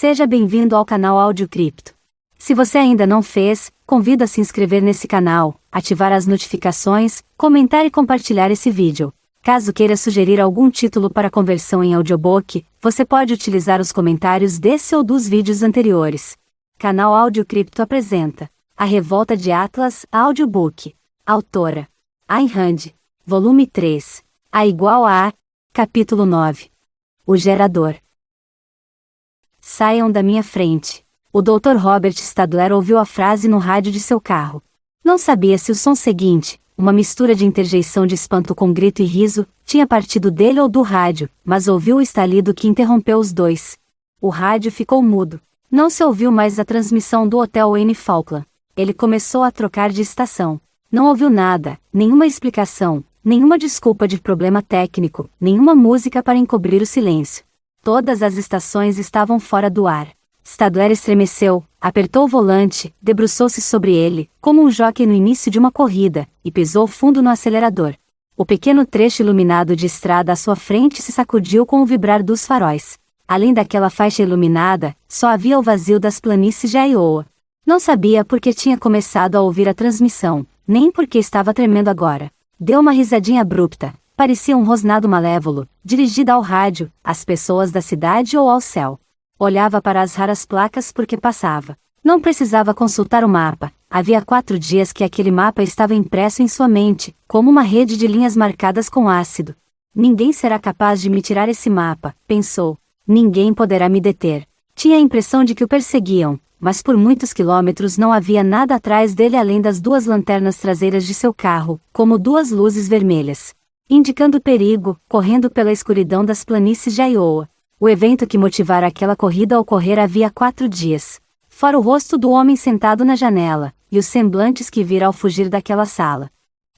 Seja bem-vindo ao canal Áudio Cripto. Se você ainda não fez, convido a se inscrever nesse canal, ativar as notificações, comentar e compartilhar esse vídeo. Caso queira sugerir algum título para conversão em audiobook, você pode utilizar os comentários desse ou dos vídeos anteriores. Canal Áudio Cripto apresenta A Revolta de Atlas, Audiobook. Autora Ayn Rand. Volume 3. A igual a A. Capítulo 9. O gerador. Saiam da minha frente. O Dr. Robert Stadler ouviu a frase no rádio de seu carro. Não sabia se o som seguinte, uma mistura de interjeição de espanto com grito e riso, tinha partido dele ou do rádio, mas ouviu o estalido que interrompeu os dois. O rádio ficou mudo. Não se ouviu mais a transmissão do Hotel Anne Falkland. Ele começou a trocar de estação. Não ouviu nada, nenhuma explicação, nenhuma desculpa de problema técnico, nenhuma música para encobrir o silêncio. Todas as estações estavam fora do ar. Stadler estremeceu, apertou o volante, debruçou-se sobre ele, como um jockey no início de uma corrida, e pisou fundo no acelerador. O pequeno trecho iluminado de estrada à sua frente se sacudiu com o vibrar dos faróis. Além daquela faixa iluminada, só havia o vazio das planícies de Iowa. Não sabia por que tinha começado a ouvir a transmissão, nem por que estava tremendo agora. Deu uma risadinha abrupta. Parecia um rosnado malévolo, dirigida ao rádio, às pessoas da cidade ou ao céu. Olhava para as raras placas porque passava. Não precisava consultar o mapa. Havia 4 dias que aquele mapa estava impresso em sua mente, como uma rede de linhas marcadas com ácido. Ninguém será capaz de me tirar esse mapa, pensou. Ninguém poderá me deter. Tinha a impressão de que o perseguiam, mas por muitos quilômetros não havia nada atrás dele além das 2 lanternas traseiras de seu carro, como 2 luzes vermelhas, indicando perigo, correndo pela escuridão das planícies de Iowa. O evento que motivara aquela corrida ocorrera havia 4 dias. Fora o rosto do homem sentado na janela, e os semblantes que vira ao fugir daquela sala.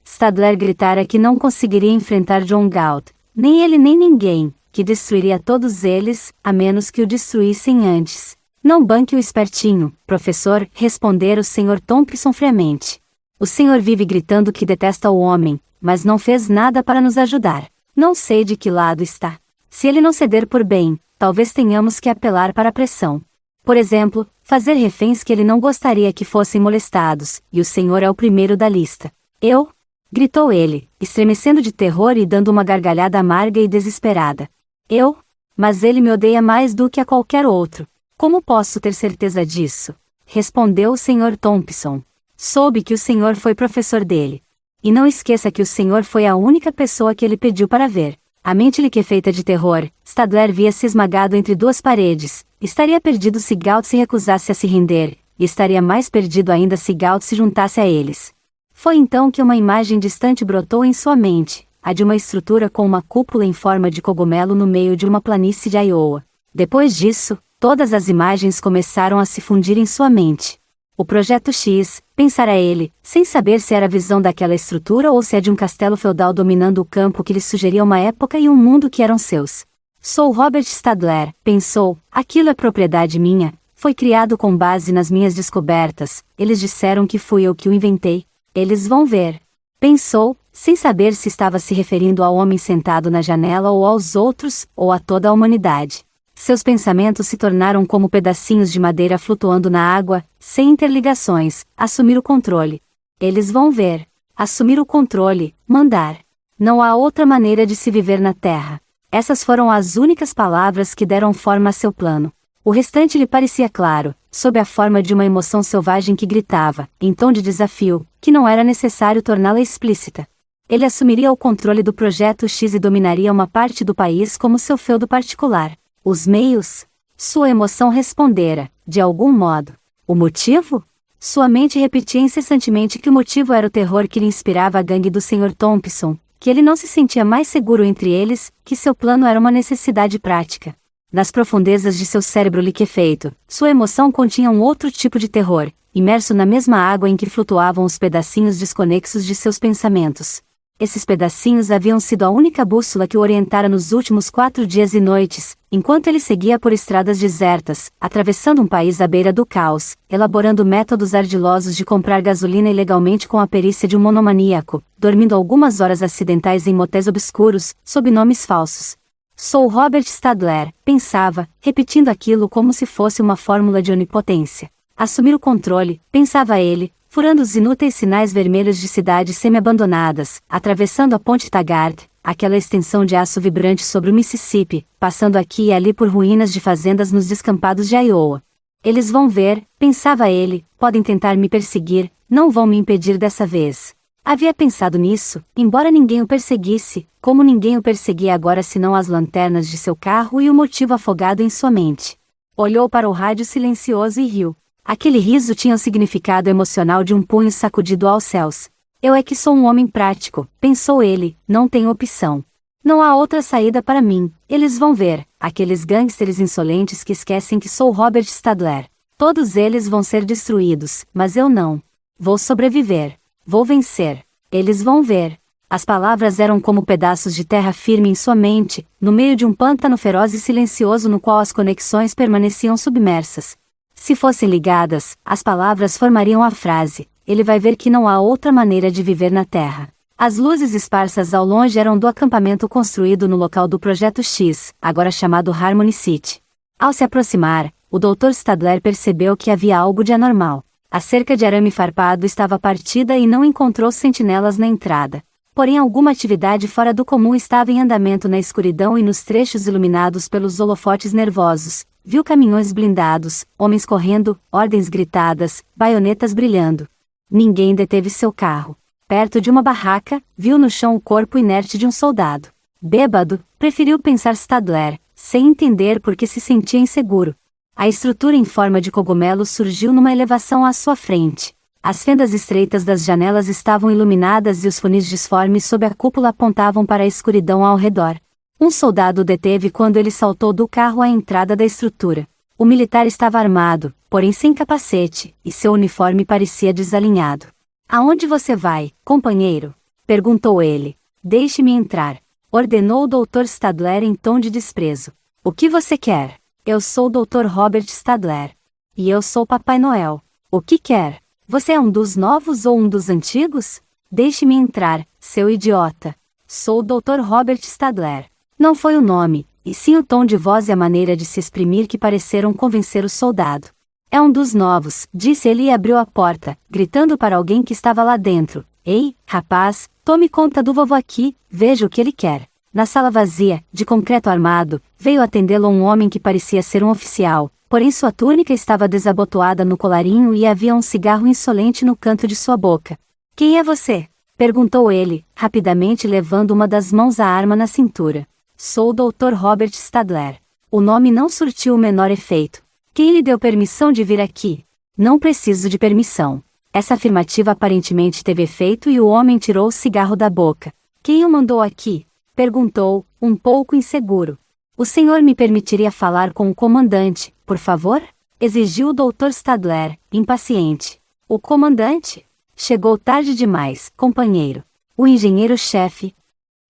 Stadler gritara que não conseguiria enfrentar John Galt, nem ele nem ninguém, que destruiria todos eles, a menos que o destruíssem antes. Não banque o espertinho, professor, respondera o Sr. Thompson friamente. O senhor vive gritando que detesta o homem, mas não fez nada para nos ajudar. Não sei de que lado está. Se ele não ceder por bem, talvez tenhamos que apelar para a pressão. Por exemplo, fazer reféns que ele não gostaria que fossem molestados, e o senhor é o primeiro da lista. Eu? Gritou ele, estremecendo de terror e dando uma gargalhada amarga e desesperada. Eu? Mas ele me odeia mais do que a qualquer outro. Como posso ter certeza disso? Respondeu o Sr. Thompson. Soube que o senhor foi professor dele. E não esqueça que o senhor foi a única pessoa que ele pediu para ver. A mente liquefeita de terror, Stadler via-se esmagado entre 2 paredes. Estaria perdido se Galt se recusasse a se render, e estaria mais perdido ainda se Galt se juntasse a eles. Foi então que uma imagem distante brotou em sua mente, a de uma estrutura com uma cúpula em forma de cogumelo no meio de uma planície de Iowa. Depois disso, todas as imagens começaram a se fundir em sua mente. O Projeto X, pensara ele, sem saber se era a visão daquela estrutura ou se é de um castelo feudal dominando o campo que lhe sugeria uma época e um mundo que eram seus. Sou Robert Stadler, pensou, aquilo é propriedade minha, foi criado com base nas minhas descobertas, eles disseram que fui eu que o inventei, eles vão ver. Pensou, sem saber se estava se referindo ao homem sentado na janela ou aos outros, ou a toda a humanidade. Seus pensamentos se tornaram como pedacinhos de madeira flutuando na água, sem interligações, assumir o controle. Eles vão ver. Assumir o controle, mandar. Não há outra maneira de se viver na Terra. Essas foram as únicas palavras que deram forma a seu plano. O restante lhe parecia claro, sob a forma de uma emoção selvagem que gritava, em tom de desafio, que não era necessário torná-la explícita. Ele assumiria o controle do Projeto X e dominaria uma parte do país como seu feudo particular. Os meios? Sua emoção respondera, de algum modo. O motivo? Sua mente repetia incessantemente que o motivo era o terror que lhe inspirava a gangue do Sr. Thompson, que ele não se sentia mais seguro entre eles, que seu plano era uma necessidade prática. Nas profundezas de seu cérebro liquefeito, sua emoção continha um outro tipo de terror, imerso na mesma água em que flutuavam os pedacinhos desconexos de seus pensamentos. Esses pedacinhos haviam sido a única bússola que o orientara nos últimos 4 dias e noites, enquanto ele seguia por estradas desertas, atravessando um país à beira do caos, elaborando métodos ardilosos de comprar gasolina ilegalmente com a perícia de um monomaníaco, dormindo algumas horas acidentais em motéis obscuros, sob nomes falsos. Sou Robert Stadler, pensava, repetindo aquilo como se fosse uma fórmula de onipotência. Assumir o controle, pensava ele, furando os inúteis sinais vermelhos de cidades semi-abandonadas, atravessando a ponte Taggart, aquela extensão de aço vibrante sobre o Mississippi, passando aqui e ali por ruínas de fazendas nos descampados de Iowa. Eles vão ver, pensava ele, podem tentar me perseguir, não vão me impedir dessa vez. Havia pensado nisso, embora ninguém o perseguisse, como ninguém o perseguia agora senão as lanternas de seu carro e o motivo afogado em sua mente. Olhou para o rádio silencioso e riu. Aquele riso tinha o significado emocional de um punho sacudido aos céus. Eu é que sou um homem prático, pensou ele, não tenho opção. Não há outra saída para mim, eles vão ver, aqueles gangsters insolentes que esquecem que sou Robert Stadler. Todos eles vão ser destruídos, mas eu não. Vou sobreviver. Vou vencer. Eles vão ver. As palavras eram como pedaços de terra firme em sua mente, no meio de um pântano feroz e silencioso no qual as conexões permaneciam submersas. Se fossem ligadas, as palavras formariam a frase: ele vai ver que não há outra maneira de viver na Terra. As luzes esparsas ao longe eram do acampamento construído no local do Projeto X, agora chamado Harmony City. Ao se aproximar, o Dr. Stadler percebeu que havia algo de anormal. A cerca de arame farpado estava partida e não encontrou sentinelas na entrada. Porém alguma atividade fora do comum estava em andamento na escuridão e nos trechos iluminados pelos holofotes nervosos. Viu caminhões blindados, homens correndo, ordens gritadas, baionetas brilhando. Ninguém deteve seu carro. Perto de uma barraca, viu no chão o corpo inerte de um soldado. Bêbado, preferiu pensar Stadler, sem entender por que se sentia inseguro. A estrutura em forma de cogumelo surgiu numa elevação à sua frente. As fendas estreitas das janelas estavam iluminadas e os funis disformes sob a cúpula apontavam para a escuridão ao redor. Um soldado o deteve quando ele saltou do carro à entrada da estrutura. O militar estava armado, porém sem capacete, e seu uniforme parecia desalinhado. Aonde você vai, companheiro? Perguntou ele. Deixe-me entrar. Ordenou o Dr. Stadler em tom de desprezo. O que você quer? Eu sou o Dr. Robert Stadler. E eu sou Papai Noel. O que quer? Você é um dos novos ou um dos antigos? Deixe-me entrar, seu idiota. Sou o Dr. Robert Stadler. Não foi o nome, e sim o tom de voz e a maneira de se exprimir que pareceram convencer o soldado. É um dos novos, disse ele e abriu a porta, gritando para alguém que estava lá dentro. Ei, rapaz, tome conta do vovô aqui, veja o que ele quer. Na sala vazia, de concreto armado, veio atendê-lo um homem que parecia ser um oficial, porém sua túnica estava desabotoada no colarinho e havia um cigarro insolente no canto de sua boca. Quem é você? Perguntou ele, rapidamente levando uma das mãos à arma na cintura. Sou o Dr. Robert Stadler. O nome não surtiu o menor efeito. Quem lhe deu permissão de vir aqui? Não preciso de permissão. Essa afirmativa aparentemente teve efeito e o homem tirou o cigarro da boca. Quem o mandou aqui? Perguntou, um pouco inseguro. O senhor me permitiria falar com o comandante, por favor? Exigiu o Dr. Stadler, impaciente. O comandante? Chegou tarde demais, companheiro. O engenheiro-chefe.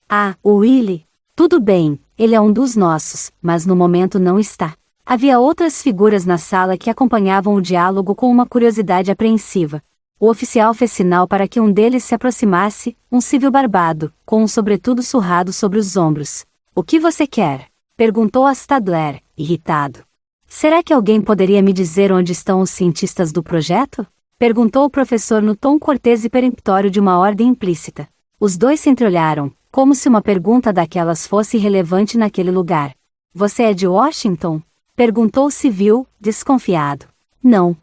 Ah, o Willie. Tudo bem, ele é um dos nossos, mas no momento não está. Havia outras figuras na sala que acompanhavam o diálogo com uma curiosidade apreensiva. O oficial fez sinal para que um deles se aproximasse, um civil barbado, com um sobretudo surrado sobre os ombros. O que você quer? Perguntou a Stadler, irritado. Será que alguém poderia me dizer onde estão os cientistas do projeto? Perguntou o professor no tom cortês e peremptório de uma ordem implícita. Os dois se entreolharam, como se uma pergunta daquelas fosse relevante naquele lugar. Você é de Washington? Perguntou o civil, desconfiado. Não.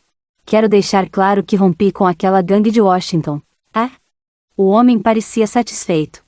Quero deixar claro que rompi com aquela gangue de Washington. Ah? O homem parecia satisfeito.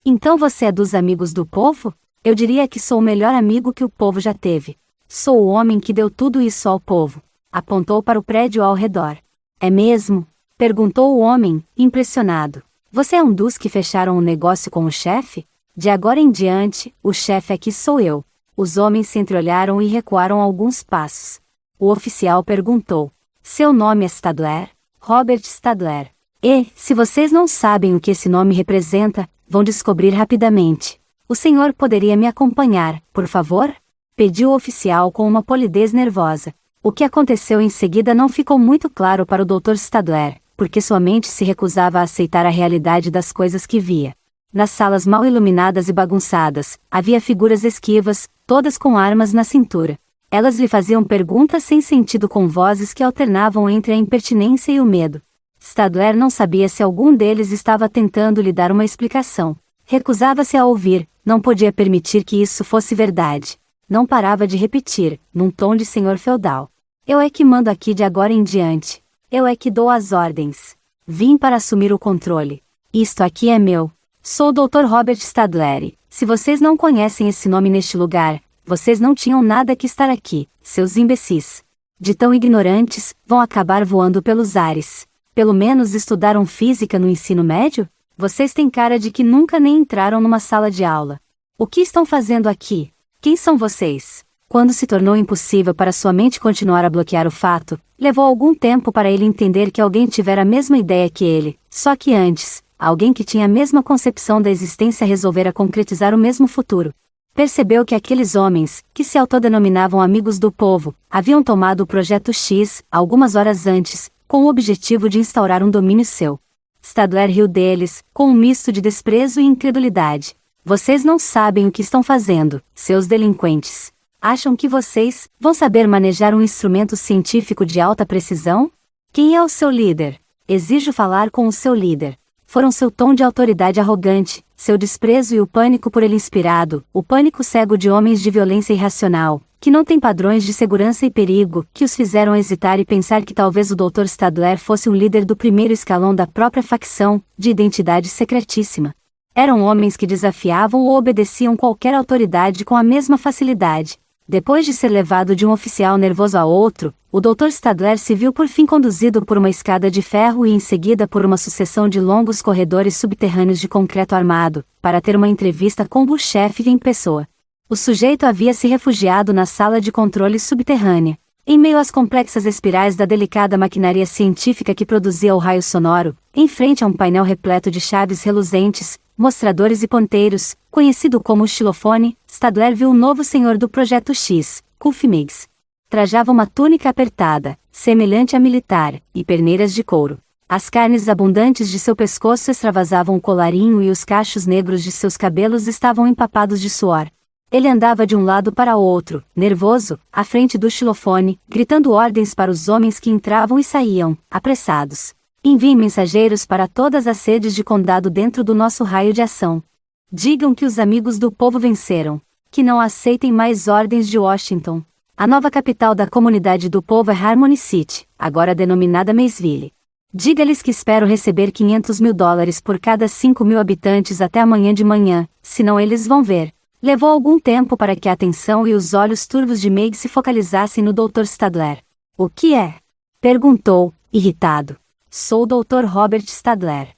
Então você é dos amigos do povo? Eu diria que sou o melhor amigo que o povo já teve. Sou o homem que deu tudo isso ao povo. Apontou para o prédio ao redor. É mesmo? Perguntou o homem, impressionado. Você é um dos que fecharam um negócio com o chefe? De agora em diante, o chefe aqui sou eu. Os homens se entreolharam e recuaram alguns passos. O oficial perguntou. Seu nome é Stadler? Robert Stadler. E, se vocês não sabem o que esse nome representa, vão descobrir rapidamente. O senhor poderia me acompanhar, por favor? Pediu o oficial com uma polidez nervosa. O que aconteceu em seguida não ficou muito claro para o Dr. Stadler, porque sua mente se recusava a aceitar a realidade das coisas que via. Nas salas mal iluminadas e bagunçadas, havia figuras esquivas, todas com armas na cintura. Elas lhe faziam perguntas sem sentido com vozes que alternavam entre a impertinência e o medo. Stadler não sabia se algum deles estava tentando lhe dar uma explicação. Recusava-se a ouvir, não podia permitir que isso fosse verdade. Não parava de repetir, num tom de senhor feudal. Eu é que mando aqui de agora em diante. Eu é que dou as ordens. Vim para assumir o controle. Isto aqui é meu. Sou o Dr. Robert Stadler. Se vocês não conhecem esse nome neste lugar, vocês não tinham nada que estar aqui, seus imbecis. De tão ignorantes, vão acabar voando pelos ares. Pelo menos estudaram física no ensino médio? Vocês têm cara de que nunca nem entraram numa sala de aula. O que estão fazendo aqui? Quem são vocês? Quando se tornou impossível para sua mente continuar a bloquear o fato, levou algum tempo para ele entender que alguém tivera a mesma ideia que ele, só que antes, alguém que tinha a mesma concepção da existência resolvera concretizar o mesmo futuro. Percebeu que aqueles homens, que se autodenominavam amigos do povo, haviam tomado o Projeto X, algumas horas antes, com o objetivo de instaurar um domínio seu. Stadler riu deles, com um misto de desprezo e incredulidade. Vocês não sabem o que estão fazendo, seus delinquentes. Acham que vocês vão saber manejar um instrumento científico de alta precisão? Quem é o seu líder? Exijo falar com o seu líder. Foram seu tom de autoridade arrogante, seu desprezo e o pânico por ele inspirado, o pânico cego de homens de violência irracional, que não têm padrões de segurança e perigo, que os fizeram hesitar e pensar que talvez o Dr. Stadler fosse um líder do primeiro escalão da própria facção, de identidade secretíssima. Eram homens que desafiavam ou obedeciam qualquer autoridade com a mesma facilidade. Depois de ser levado de um oficial nervoso a outro, o Dr. Stadler se viu por fim conduzido por uma escada de ferro e em seguida por uma sucessão de longos corredores subterrâneos de concreto armado, para ter uma entrevista com o chefe em pessoa. O sujeito havia se refugiado na sala de controle subterrânea. Em meio às complexas espirais da delicada maquinaria científica que produzia o raio sonoro, em frente a um painel repleto de chaves reluzentes, mostradores e ponteiros, conhecido como o xilofone, Stadler viu o novo senhor do Projeto X, Kulf Meigs. Trajava uma túnica apertada, semelhante a militar, e perneiras de couro. As carnes abundantes de seu pescoço extravasavam o colarinho e os cachos negros de seus cabelos estavam empapados de suor. Ele andava de um lado para o outro, nervoso, à frente do xilofone, gritando ordens para os homens que entravam e saíam, apressados. Enviem mensageiros para todas as sedes de condado dentro do nosso raio de ação. Digam que os amigos do povo venceram. Que não aceitem mais ordens de Washington. A nova capital da comunidade do povo é Harmony City, agora denominada Maysville. Diga-lhes que espero receber $500.000 por cada 5.000 habitantes até amanhã de manhã, senão eles vão ver. Levou algum tempo para que a atenção e os olhos turvos de Meg se focalizassem no Dr. Stadler. O que é? Perguntou, irritado. Sou o Dr. Robert Stadler.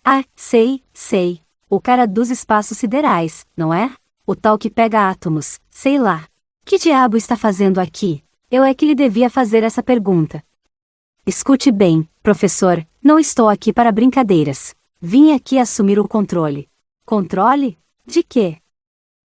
Ah, sei. O cara dos espaços siderais, não é? O tal que pega átomos, sei lá. Que diabo está fazendo aqui? Eu é que lhe devia fazer essa pergunta. Escute bem, professor, não estou aqui para brincadeiras. Vim aqui assumir o controle. Controle? De quê?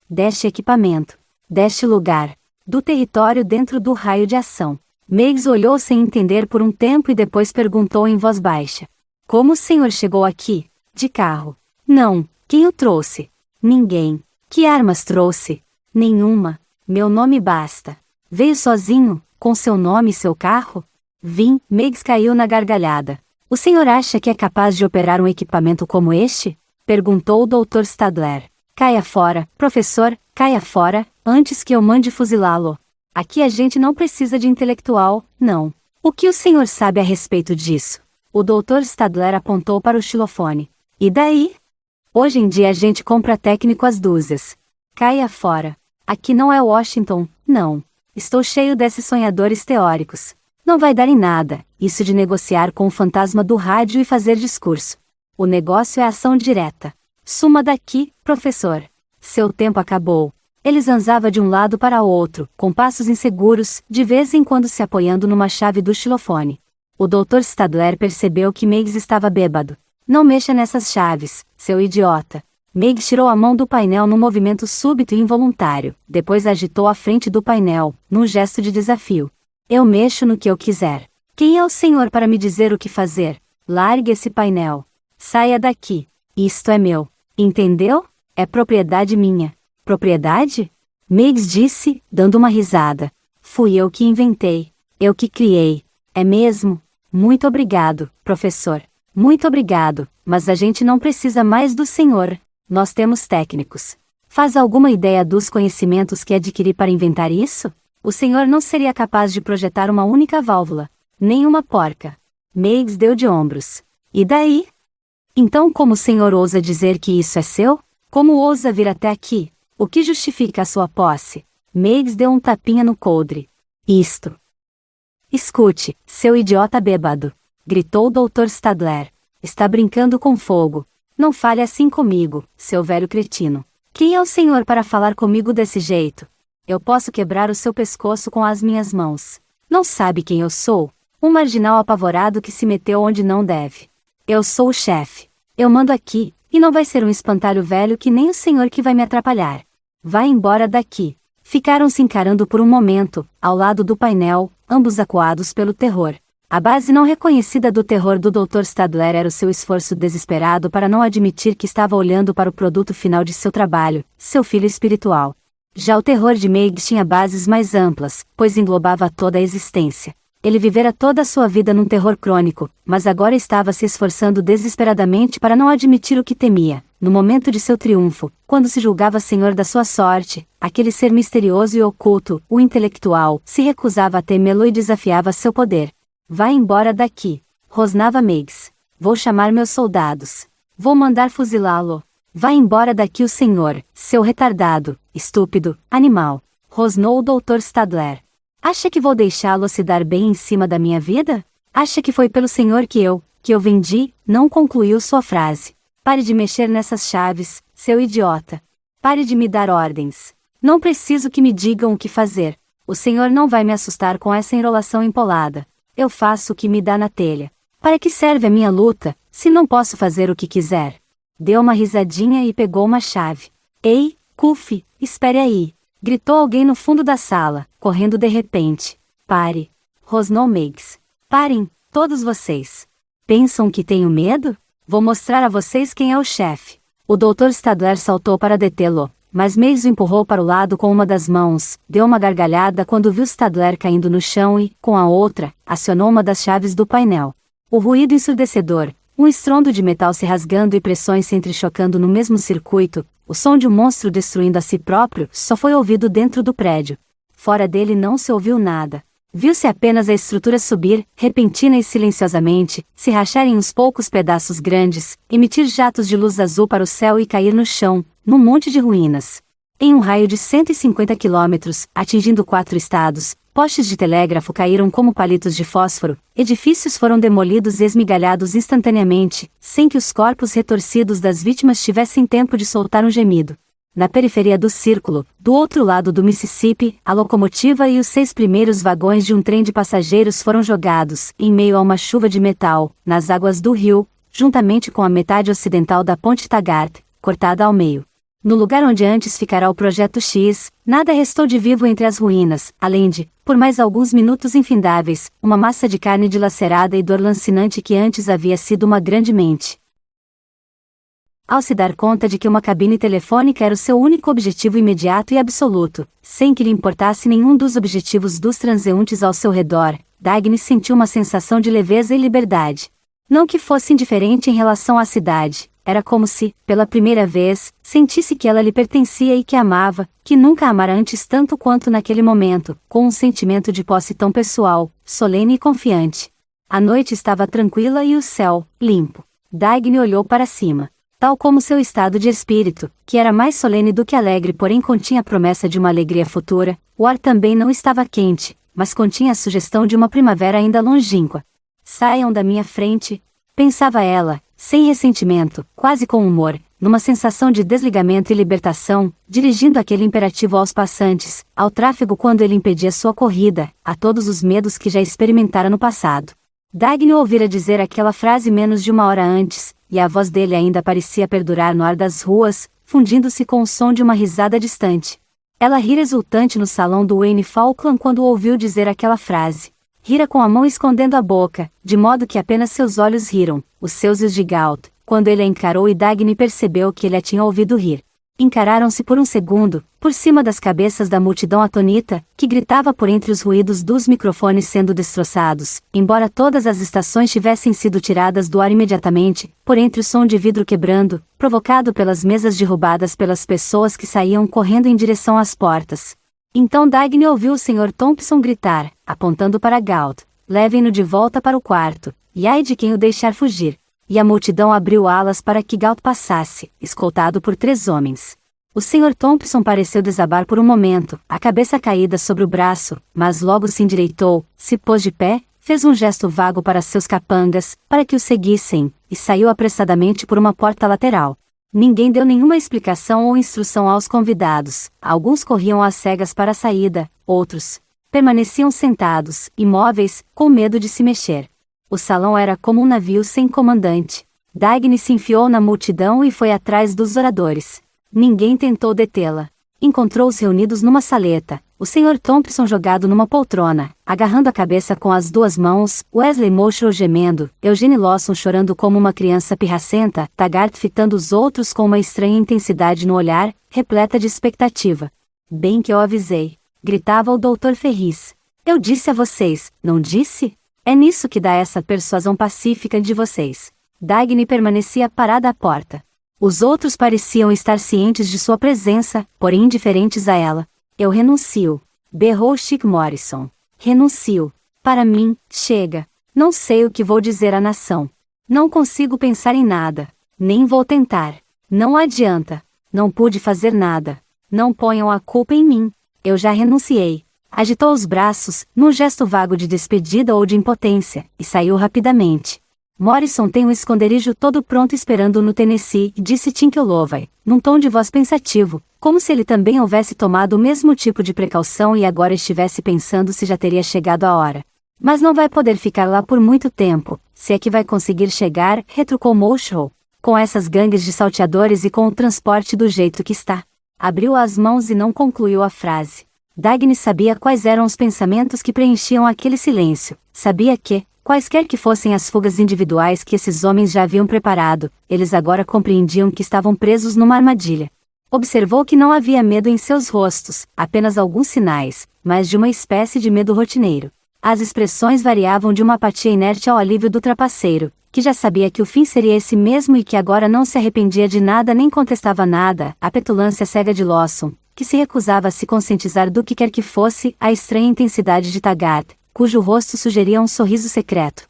Deste equipamento. Deste lugar. Do território dentro do raio de ação. Meigs olhou sem entender por um tempo e depois perguntou em voz baixa. Como o senhor chegou aqui? De carro. Não. Quem o trouxe? Ninguém. Que armas trouxe? Nenhuma. Meu nome basta. Veio sozinho, com seu nome e seu carro? Vim. Meigs caiu na gargalhada. O senhor acha que é capaz de operar um equipamento como este? Perguntou o Dr. Stadler. Caia fora, professor, caia fora, antes que eu mande fuzilá-lo. Aqui a gente não precisa de intelectual, não. O que o senhor sabe a respeito disso? O Dr. Stadler apontou para o xilofone. E daí? Hoje em dia a gente compra técnico às dúzias. Caia fora. Aqui não é Washington, não. Estou cheio desses sonhadores teóricos. Não vai dar em nada, isso de negociar com o fantasma do rádio e fazer discurso. O negócio é ação direta. Suma daqui, professor. Seu tempo acabou. Ele zanzava de um lado para o outro, com passos inseguros, de vez em quando se apoiando numa chave do xilofone. O Dr. Stadler percebeu que Meigs estava bêbado. Não mexa nessas chaves, seu idiota. Meigs tirou a mão do painel num movimento súbito e involuntário, depois agitou a frente do painel, num gesto de desafio. Eu mexo no que eu quiser. Quem é o senhor para me dizer o que fazer? Largue esse painel. Saia daqui. Isto é meu. Entendeu? É propriedade minha. Propriedade? Meigs disse, dando uma risada. Fui eu que inventei. Eu que criei. É mesmo? Muito obrigado, professor. Muito obrigado, mas a gente não precisa mais do senhor. Nós temos técnicos. Faz alguma ideia dos conhecimentos que adquiri para inventar isso? O senhor não seria capaz de projetar uma única válvula. Nem uma porca. Meigs deu de ombros. E daí? Então como o senhor ousa dizer que isso é seu? Como ousa vir até aqui? O que justifica a sua posse? Meigs deu um tapinha no coldre. Isto. Escute, seu idiota bêbado! Gritou o Dr. Stadler. Está brincando com fogo. Não fale assim comigo, seu velho cretino. Quem é o senhor para falar comigo desse jeito? Eu posso quebrar o seu pescoço com as minhas mãos. Não sabe quem eu sou? Um marginal apavorado que se meteu onde não deve. Eu sou o chefe. Eu mando aqui, e não vai ser um espantalho velho que nem o senhor que vai me atrapalhar. Vai embora daqui. Ficaram se encarando por um momento, ao lado do painel, ambos acuados pelo terror. A base não reconhecida do terror do Dr. Stadler era o seu esforço desesperado para não admitir que estava olhando para o produto final de seu trabalho, seu filho espiritual. Já o terror de Meigs tinha bases mais amplas, pois englobava toda a existência. Ele vivera toda a sua vida num terror crônico, mas agora estava se esforçando desesperadamente para não admitir o que temia. No momento de seu triunfo, quando se julgava senhor da sua sorte, aquele ser misterioso e oculto, o intelectual, se recusava a temê-lo e desafiava seu poder. Vai embora daqui, rosnava Meigs. Vou chamar meus soldados. Vou mandar fuzilá-lo. Vai embora daqui o senhor, seu retardado, estúpido, animal. Rosnou o Dr. Stadler. Acha que vou deixá-lo se dar bem em cima da minha vida? Acha que foi pelo senhor que eu vendi? Não concluiu sua frase. Pare de mexer nessas chaves, seu idiota. Pare de me dar ordens. Não preciso que me digam o que fazer. O senhor não vai me assustar com essa enrolação empolada. Eu faço o que me dá na telha. Para que serve a minha luta, se não posso fazer o que quiser? Deu uma risadinha e pegou uma chave. Ei, Cuffy, espere aí! Gritou alguém no fundo da sala, correndo de repente. Pare! Rosnou Meigs. Parem, todos vocês! Pensam que tenho medo? Vou mostrar a vocês quem é o chefe. O Dr. Stadler saltou para detê-lo, mas Meigs o empurrou para o lado com uma das mãos, deu uma gargalhada quando viu Stadler caindo no chão e, com a outra, acionou uma das chaves do painel. O ruído ensurdecedor, um estrondo de metal se rasgando e pressões se entrechocando no mesmo circuito, o som de um monstro destruindo a si próprio, só foi ouvido dentro do prédio. Fora dele não se ouviu nada. Viu-se apenas a estrutura subir, repentina e silenciosamente, se rachar em uns poucos pedaços grandes, emitir jatos de luz azul para o céu e cair no chão, num monte de ruínas. Em um raio de 150 quilômetros, atingindo 4 estados, postes de telégrafo caíram como palitos de fósforo, edifícios foram demolidos e esmigalhados instantaneamente, sem que os corpos retorcidos das vítimas tivessem tempo de soltar um gemido. Na periferia do círculo, do outro lado do Mississippi, a locomotiva e os 6 primeiros vagões de um trem de passageiros foram jogados, em meio a uma chuva de metal, nas águas do rio, juntamente com a metade ocidental da Ponte Taggart, cortada ao meio. No lugar onde antes ficará o Projeto X, nada restou de vivo entre as ruínas, além de, por mais alguns minutos infindáveis, uma massa de carne dilacerada e dor lancinante que antes havia sido uma grande mente. Ao se dar conta de que uma cabine telefônica era o seu único objetivo imediato e absoluto, sem que lhe importasse nenhum dos objetivos dos transeuntes ao seu redor, Dagny sentiu uma sensação de leveza e liberdade. Não que fosse indiferente em relação à cidade, era como se, pela primeira vez, sentisse que ela lhe pertencia e que amava, que nunca amara antes tanto quanto naquele momento, com um sentimento de posse tão pessoal, solene e confiante. A noite estava tranquila e o céu, limpo. Dagny olhou para cima. Tal como seu estado de espírito, que era mais solene do que alegre porém continha a promessa de uma alegria futura, o ar também não estava quente, mas continha a sugestão de uma primavera ainda longínqua. Saiam da minha frente, pensava ela, sem ressentimento, quase com humor, numa sensação de desligamento e libertação, dirigindo aquele imperativo aos passantes, ao tráfego quando ele impedia sua corrida, a todos os medos que já experimentara no passado. Dagny ouvira dizer aquela frase menos de uma hora antes, e a voz dele ainda parecia perdurar no ar das ruas, fundindo-se com o som de uma risada distante. Ela rira exultante no salão do Wayne Falkland quando ouviu dizer aquela frase. Rira com a mão escondendo a boca, de modo que apenas seus olhos riram, os seus e os de Galt, quando ele a encarou e Dagny percebeu que ele a tinha ouvido rir. Encararam-se por um segundo, por cima das cabeças da multidão atônita, que gritava por entre os ruídos dos microfones sendo destroçados, embora todas as estações tivessem sido tiradas do ar imediatamente, por entre o som de vidro quebrando, provocado pelas mesas derrubadas pelas pessoas que saíam correndo em direção às portas. Então Dagny ouviu o Sr. Thompson gritar, apontando para Galt: "Levem-no de volta para o quarto, e ai de quem o deixar fugir." E a multidão abriu alas para que Galt passasse, escoltado por 3 homens. O Sr. Thompson pareceu desabar por um momento, a cabeça caída sobre o braço, mas logo se endireitou, se pôs de pé, fez um gesto vago para seus capangas, para que o seguissem, e saiu apressadamente por uma porta lateral. Ninguém deu nenhuma explicação ou instrução aos convidados. Alguns corriam às cegas para a saída, outros permaneciam sentados, imóveis, com medo de se mexer. O salão era como um navio sem comandante. Dagny se enfiou na multidão e foi atrás dos oradores. Ninguém tentou detê-la. Encontrou-os reunidos numa saleta, o Sr. Thompson jogado numa poltrona, agarrando a cabeça com as 2 mãos, Wesley Moshrow gemendo, Eugene Lawson chorando como uma criança pirracenta, Taggart fitando os outros com uma estranha intensidade no olhar, repleta de expectativa. "Bem que eu avisei", gritava o Dr. Ferris. "Eu disse a vocês, não disse? É nisso que dá essa persuasão pacífica de vocês." Dagny permanecia parada à porta. Os outros pareciam estar cientes de sua presença, porém indiferentes a ela. "Eu renuncio", berrou Chick Morrison. "Renuncio. Para mim, chega. Não sei o que vou dizer à nação. Não consigo pensar em nada. Nem vou tentar. Não adianta. Não pude fazer nada. Não ponham a culpa em mim. Eu já renunciei." Agitou os braços, num gesto vago de despedida ou de impotência, e saiu rapidamente. "Morrison tem um esconderijo todo pronto esperando no Tennessee", disse Tinkellovey, num tom de voz pensativo, como se ele também houvesse tomado o mesmo tipo de precaução e agora estivesse pensando se já teria chegado a hora. "Mas não vai poder ficar lá por muito tempo, se é que vai conseguir chegar", retrucou Moshrow, "com essas gangues de salteadores e com o transporte do jeito que está." Abriu as mãos e não concluiu a frase. Dagny sabia quais eram os pensamentos que preenchiam aquele silêncio, sabia que, quaisquer que fossem as fugas individuais que esses homens já haviam preparado, eles agora compreendiam que estavam presos numa armadilha. Observou que não havia medo em seus rostos, apenas alguns sinais, mas de uma espécie de medo rotineiro. As expressões variavam de uma apatia inerte ao alívio do trapaceiro, que já sabia que o fim seria esse mesmo e que agora não se arrependia de nada nem contestava nada, à petulância cega de Lawson, que se recusava a se conscientizar do que quer que fosse, a estranha intensidade de Taggart, cujo rosto sugeria um sorriso secreto.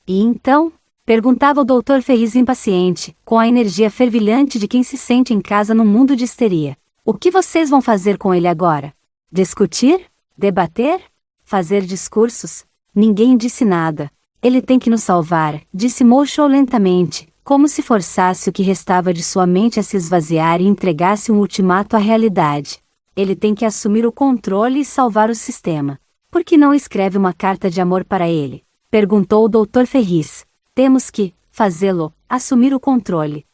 "E então?", perguntava o Dr. Ferris impaciente, com a energia fervilhante de quem se sente em casa num mundo de histeria. "O que vocês vão fazer com ele agora? Discutir? Debater? Fazer discursos?" Ninguém disse nada. "Ele tem que nos salvar", disse Moshrow lentamente, como se forçasse o que restava de sua mente a se esvaziar e entregasse um ultimato à realidade. "Ele tem que assumir o controle e salvar o sistema. Por que não escreve uma carta de amor para ele?", perguntou o Dr. Ferris. "Temos que fazê-lo assumir o controle.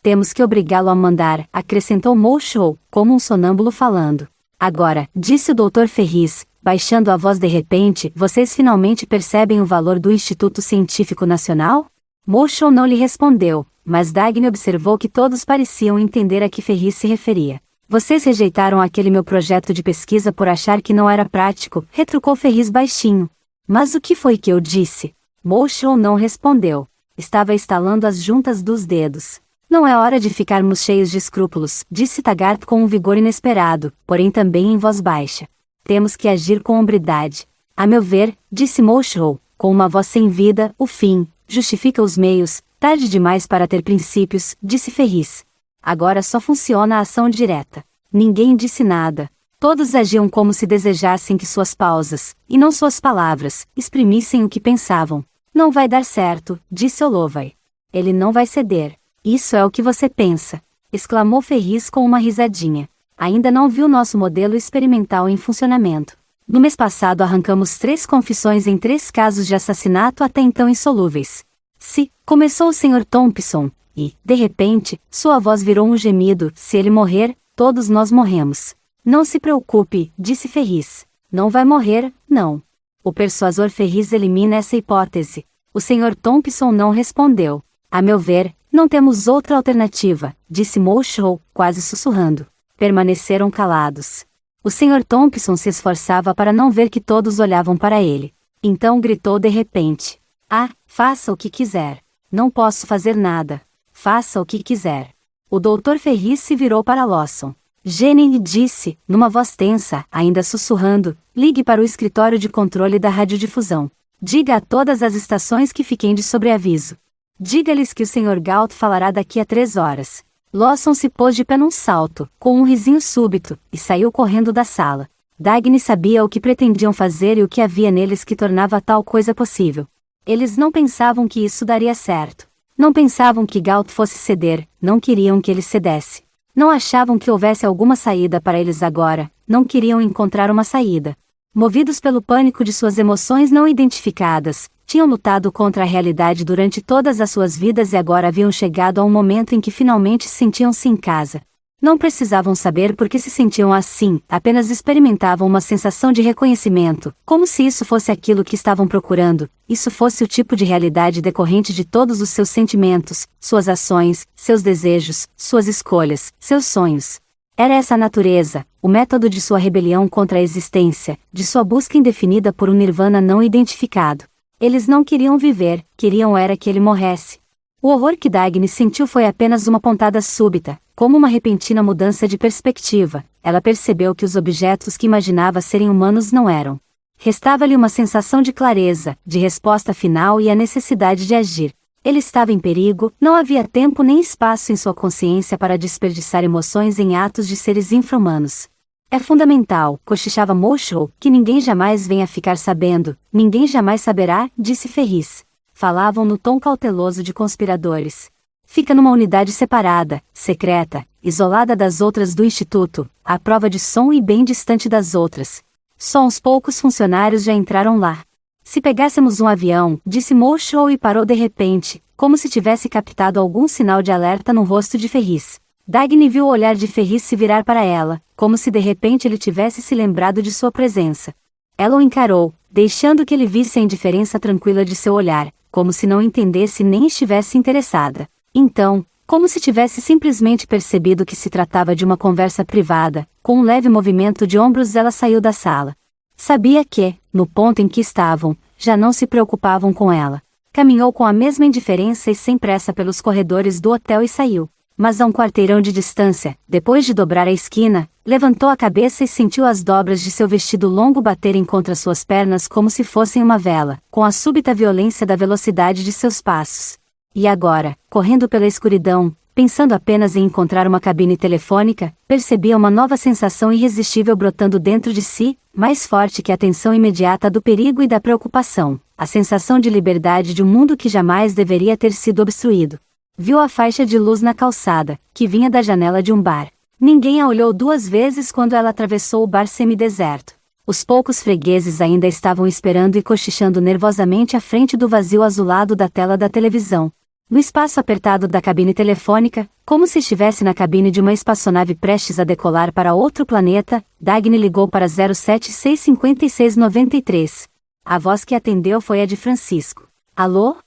Temos que obrigá-lo a mandar", acrescentou Moshrow, como um sonâmbulo falando. "Agora", disse o Dr. Ferris, baixando a voz de repente, "vocês finalmente percebem o valor do Instituto Científico Nacional?" Moshrow não lhe respondeu, mas Dagny observou que todos pareciam entender a que Ferris se referia. "Vocês rejeitaram aquele meu projeto de pesquisa por achar que não era prático", retrucou Ferris baixinho. "Mas o que foi que eu disse?" Moshrow não respondeu. Estava estalando as juntas dos dedos. "Não é hora de ficarmos cheios de escrúpulos", disse Taggart com um vigor inesperado, porém também em voz baixa. "Temos que agir com hombridade. A meu ver", disse Moshrow, com uma voz sem vida, "o fim justifica os meios. Tarde demais para ter princípios", disse Ferris. "Agora só funciona a ação direta." Ninguém disse nada. Todos agiam como se desejassem que suas pausas, e não suas palavras, exprimissem o que pensavam. "Não vai dar certo", disse Holloway. "Ele não vai ceder." "Isso é o que você pensa", exclamou Ferris com uma risadinha. "Ainda não viu nosso modelo experimental em funcionamento. No mês passado arrancamos 3 confissões em 3 casos de assassinato até então insolúveis." "Se", começou o Sr. Thompson, e, de repente, sua voz virou um gemido, "se ele morrer, todos nós morremos." "Não se preocupe", disse Ferris. "Não vai morrer, não." O persuasor Ferris elimina essa hipótese. O Sr. Thompson não respondeu. A meu ver, não temos outra alternativa, disse Moshow, quase sussurrando. Permaneceram calados. O Sr. Thompson se esforçava para não ver que todos olhavam para ele. Então gritou de repente. Ah, faça o que quiser. Não posso fazer nada. Faça o que quiser. O Dr. Ferris se virou para Lawson. Jennings disse, numa voz tensa, ainda sussurrando, ligue para o escritório de controle da radiodifusão. Diga a todas as estações que fiquem de sobreaviso. Diga-lhes que o Sr. Galt falará daqui a 3 horas. Lawson se pôs de pé num salto, com um risinho súbito, e saiu correndo da sala. Dagny sabia o que pretendiam fazer e o que havia neles que tornava tal coisa possível. Eles não pensavam que isso daria certo. Não pensavam que Galt fosse ceder, não queriam que ele cedesse. Não achavam que houvesse alguma saída para eles agora, não queriam encontrar uma saída. Movidos pelo pânico de suas emoções não identificadas, tinham lutado contra a realidade durante todas as suas vidas e agora haviam chegado a um momento em que finalmente sentiam-se em casa. Não precisavam saber por que se sentiam assim, apenas experimentavam uma sensação de reconhecimento, como se isso fosse aquilo que estavam procurando, isso fosse o tipo de realidade decorrente de todos os seus sentimentos, suas ações, seus desejos, suas escolhas, seus sonhos. Era essa a natureza, o método de sua rebelião contra a existência, de sua busca indefinida por um nirvana não identificado. Eles não queriam viver, queriam era que ele morresse. O horror que Dagny sentiu foi apenas uma pontada súbita, como uma repentina mudança de perspectiva. Ela percebeu que os objetos que imaginava serem humanos não eram. Restava-lhe uma sensação de clareza, de resposta final e a necessidade de agir. Ele estava em perigo, não havia tempo nem espaço em sua consciência para desperdiçar emoções em atos de seres infra-humanos. É fundamental, cochichava Moshow, que ninguém jamais venha ficar sabendo, ninguém jamais saberá, disse Ferris. Falavam no tom cauteloso de conspiradores. Fica numa unidade separada, secreta, isolada das outras do Instituto, à prova de som e bem distante das outras. Só uns poucos funcionários já entraram lá. Se pegássemos um avião, disse Moshow e parou de repente, como se tivesse captado algum sinal de alerta no rosto de Ferris. Dagny viu o olhar de Ferris se virar para ela, como se de repente ele tivesse se lembrado de sua presença. Ela o encarou, deixando que ele visse a indiferença tranquila de seu olhar, como se não entendesse nem estivesse interessada. Então, como se tivesse simplesmente percebido que se tratava de uma conversa privada, com um leve movimento de ombros ela saiu da sala. Sabia que, no ponto em que estavam, já não se preocupavam com ela. Caminhou com a mesma indiferença e sem pressa pelos corredores do hotel e saiu. Mas a um quarteirão de distância, depois de dobrar a esquina, levantou a cabeça e sentiu as dobras de seu vestido longo baterem contra suas pernas como se fossem uma vela, com a súbita violência da velocidade de seus passos. E agora, correndo pela escuridão, pensando apenas em encontrar uma cabine telefônica, percebia uma nova sensação irresistível brotando dentro de si, mais forte que a tensão imediata do perigo e da preocupação, a sensação de liberdade de um mundo que jamais deveria ter sido obstruído. Viu a faixa de luz na calçada, que vinha da janela de um bar. Ninguém a olhou 2 vezes quando ela atravessou o bar semideserto. Os poucos fregueses ainda estavam esperando e cochichando nervosamente à frente do vazio azulado da tela da televisão. No espaço apertado da cabine telefônica, como se estivesse na cabine de uma espaçonave prestes a decolar para outro planeta, Dagny ligou para 0765693. A voz que atendeu foi a de Francisco. Alô?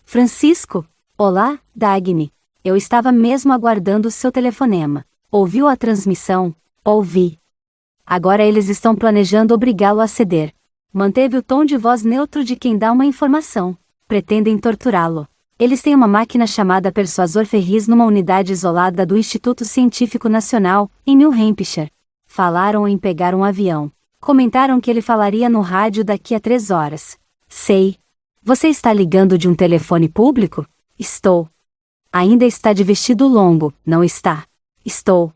Francisco? Olá, Dagny. Eu estava mesmo aguardando o seu telefonema. Ouviu a transmissão? Ouvi. Agora eles estão planejando obrigá-lo a ceder. Manteve o tom de voz neutro de quem dá uma informação. Pretendem torturá-lo. Eles têm uma máquina chamada Persuasor Ferris numa unidade isolada do Instituto Científico Nacional, em New Hampshire. Falaram em pegar um avião. Comentaram que ele falaria no rádio daqui a 3 horas. Sei. Você está ligando de um telefone público? Estou. Ainda está de vestido longo, não está? Estou.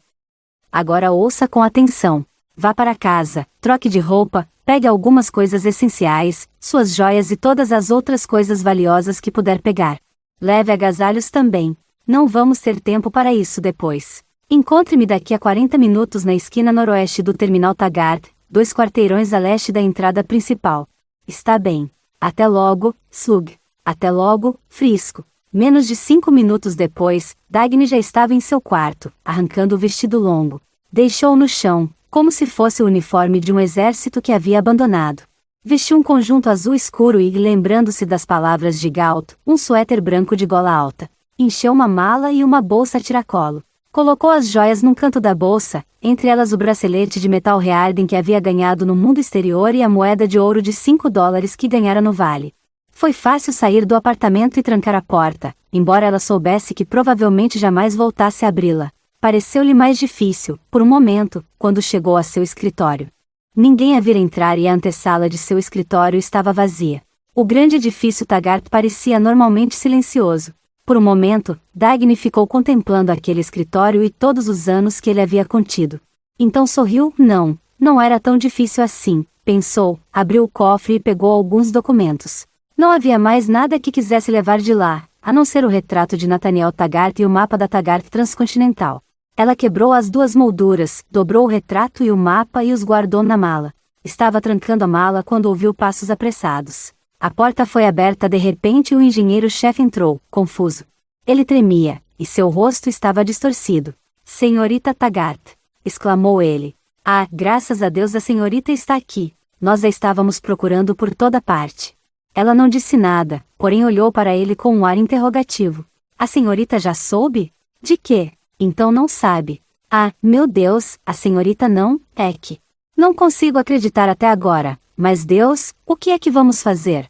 Agora ouça com atenção. Vá para casa, troque de roupa, pegue algumas coisas essenciais, suas joias e todas as outras coisas valiosas que puder pegar. Leve agasalhos também. Não vamos ter tempo para isso depois. Encontre-me daqui a 40 minutos na esquina noroeste do Terminal Taggart, 2 quarteirões a leste da entrada principal. Está bem. Até logo, Slug. Até logo, Frisco. Menos de 5 minutos depois, Dagny já estava em seu quarto, arrancando o vestido longo. Deixou-o no chão, como se fosse o uniforme de um exército que havia abandonado. Vestiu um conjunto azul escuro e, lembrando-se das palavras de Galt, um suéter branco de gola alta. Encheu uma mala e uma bolsa a tiracolo. Colocou as joias num canto da bolsa, entre elas o bracelete de metal Rearden que havia ganhado no mundo exterior e a moeda de ouro de $5 que ganhara no vale. Foi fácil sair do apartamento e trancar a porta, embora ela soubesse que provavelmente jamais voltasse a abri-la. Pareceu-lhe mais difícil, por um momento, quando chegou a seu escritório. Ninguém a vira entrar e a antessala de seu escritório estava vazia. O grande edifício Taggart parecia normalmente silencioso. Por um momento, Dagny ficou contemplando aquele escritório e todos os anos que ele havia contido. Então sorriu. Não era tão difícil assim, pensou, abriu o cofre e pegou alguns documentos. Não havia mais nada que quisesse levar de lá, a não ser o retrato de Nathaniel Taggart e o mapa da Taggart Transcontinental. Ela quebrou as duas molduras, dobrou o retrato e o mapa e os guardou na mala. Estava trancando a mala quando ouviu passos apressados. A porta foi aberta de repente e o engenheiro-chefe entrou, confuso. Ele tremia, e seu rosto estava distorcido. Senhorita Taggart! Exclamou ele. Ah, graças a Deus a senhorita está aqui. Nós a estávamos procurando por toda parte. Ela não disse nada, porém olhou para ele com um ar interrogativo. A senhorita já soube? De quê? Então não sabe. Ah, meu Deus, a senhorita não, é que... Não consigo acreditar até agora. Mas Deus, o que é que vamos fazer?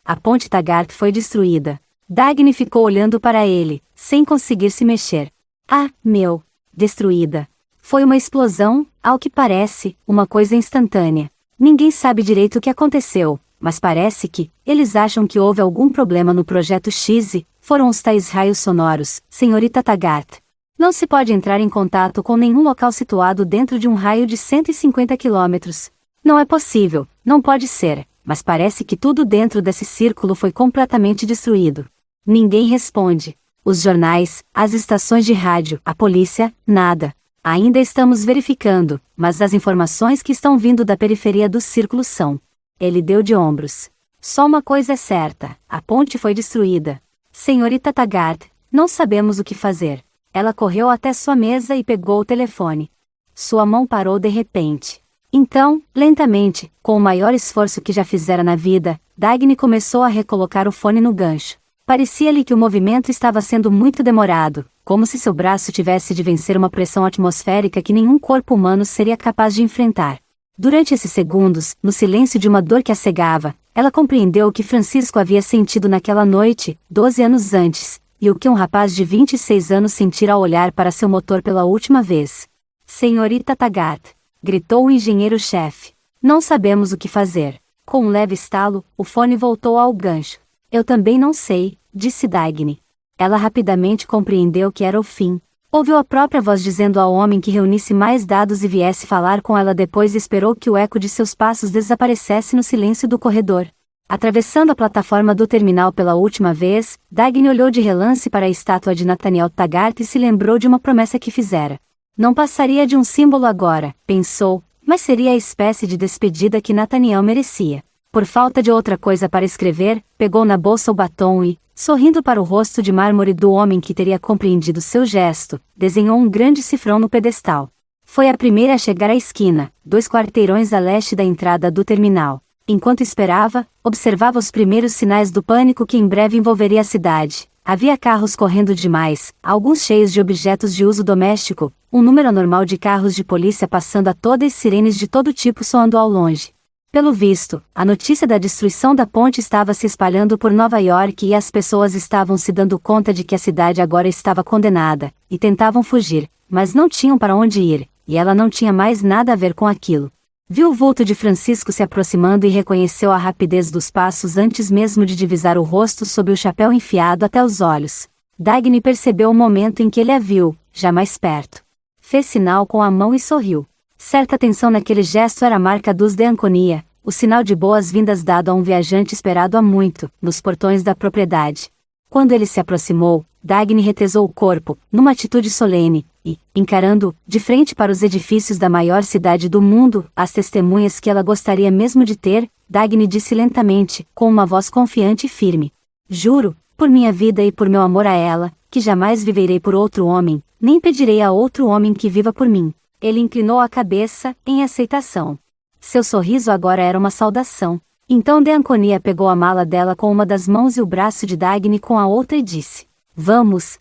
A ponte Taggart foi destruída. Dagny ficou olhando para ele, sem conseguir se mexer. Ah, meu! Destruída. Foi uma explosão, ao que parece, uma coisa instantânea. Ninguém sabe direito o que aconteceu, mas parece que, eles acham que houve algum problema no projeto X e, foram os tais raios sonoros, senhorita Taggart. Não se pode entrar em contato com nenhum local situado dentro de um raio de 150 quilômetros. Não é possível, não pode ser, mas parece que tudo dentro desse círculo foi completamente destruído. Ninguém responde. Os jornais, as estações de rádio, a polícia, nada. Ainda estamos verificando, mas as informações que estão vindo da periferia do círculo são. Ele deu de ombros. Só uma coisa é certa, a ponte foi destruída. Senhorita Taggart, não sabemos o que fazer. Ela correu até sua mesa e pegou o telefone. Sua mão parou de repente. Então, lentamente, com o maior esforço que já fizera na vida, Dagny começou a recolocar o fone no gancho. Parecia-lhe que o movimento estava sendo muito demorado, como se seu braço tivesse de vencer uma pressão atmosférica que nenhum corpo humano seria capaz de enfrentar. Durante esses segundos, no silêncio de uma dor que a cegava, ela compreendeu o que Francisco havia sentido naquela noite, 12 anos antes, e o que um rapaz de 26 anos sentira ao olhar para seu motor pela última vez. Senhorita Taggart! Gritou o engenheiro-chefe. Não sabemos o que fazer. Com um leve estalo, o fone voltou ao gancho. Eu também não sei, disse Dagny. Ela rapidamente compreendeu que era o fim. Ouviu a própria voz dizendo ao homem que reunisse mais dados e viesse falar com ela depois e esperou que o eco de seus passos desaparecesse no silêncio do corredor. Atravessando a plataforma do terminal pela última vez, Dagny olhou de relance para a estátua de Nathaniel Taggart e se lembrou de uma promessa que fizera. Não passaria de um símbolo agora, pensou, mas seria a espécie de despedida que Nathaniel merecia. Por falta de outra coisa para escrever, pegou na bolsa o batom e, sorrindo para o rosto de mármore do homem que teria compreendido seu gesto, desenhou um grande cifrão no pedestal. Foi a primeira a chegar à esquina, 2 quarteirões a leste da entrada do terminal. Enquanto esperava, observava os primeiros sinais do pânico que em breve envolveria a cidade. Havia carros correndo demais, alguns cheios de objetos de uso doméstico, um número anormal de carros de polícia passando a toda e sirenes de todo tipo soando ao longe. Pelo visto, a notícia da destruição da ponte estava se espalhando por Nova York e as pessoas estavam se dando conta de que a cidade agora estava condenada, e tentavam fugir, mas não tinham para onde ir, e ela não tinha mais nada a ver com aquilo. Viu o vulto de Francisco se aproximando e reconheceu a rapidez dos passos antes mesmo de divisar o rosto sob o chapéu enfiado até os olhos. Dagny percebeu o momento em que ele a viu, já mais perto. Fez sinal com a mão e sorriu. Certa tensão naquele gesto era a marca dos de Anconia, o sinal de boas-vindas dado a um viajante esperado há muito, nos portões da propriedade. Quando ele se aproximou, Dagny retesou o corpo, numa atitude solene, e, encarando, de frente para os edifícios da maior cidade do mundo, as testemunhas que ela gostaria mesmo de ter, Dagny disse lentamente, com uma voz confiante e firme. Juro, por minha vida e por meu amor a ela, que jamais viverei por outro homem, nem pedirei a outro homem que viva por mim. Ele inclinou a cabeça, em aceitação. Seu sorriso agora era uma saudação. Então Deanconia pegou a mala dela com uma das mãos e o braço de Dagny com a outra e disse: Vamos!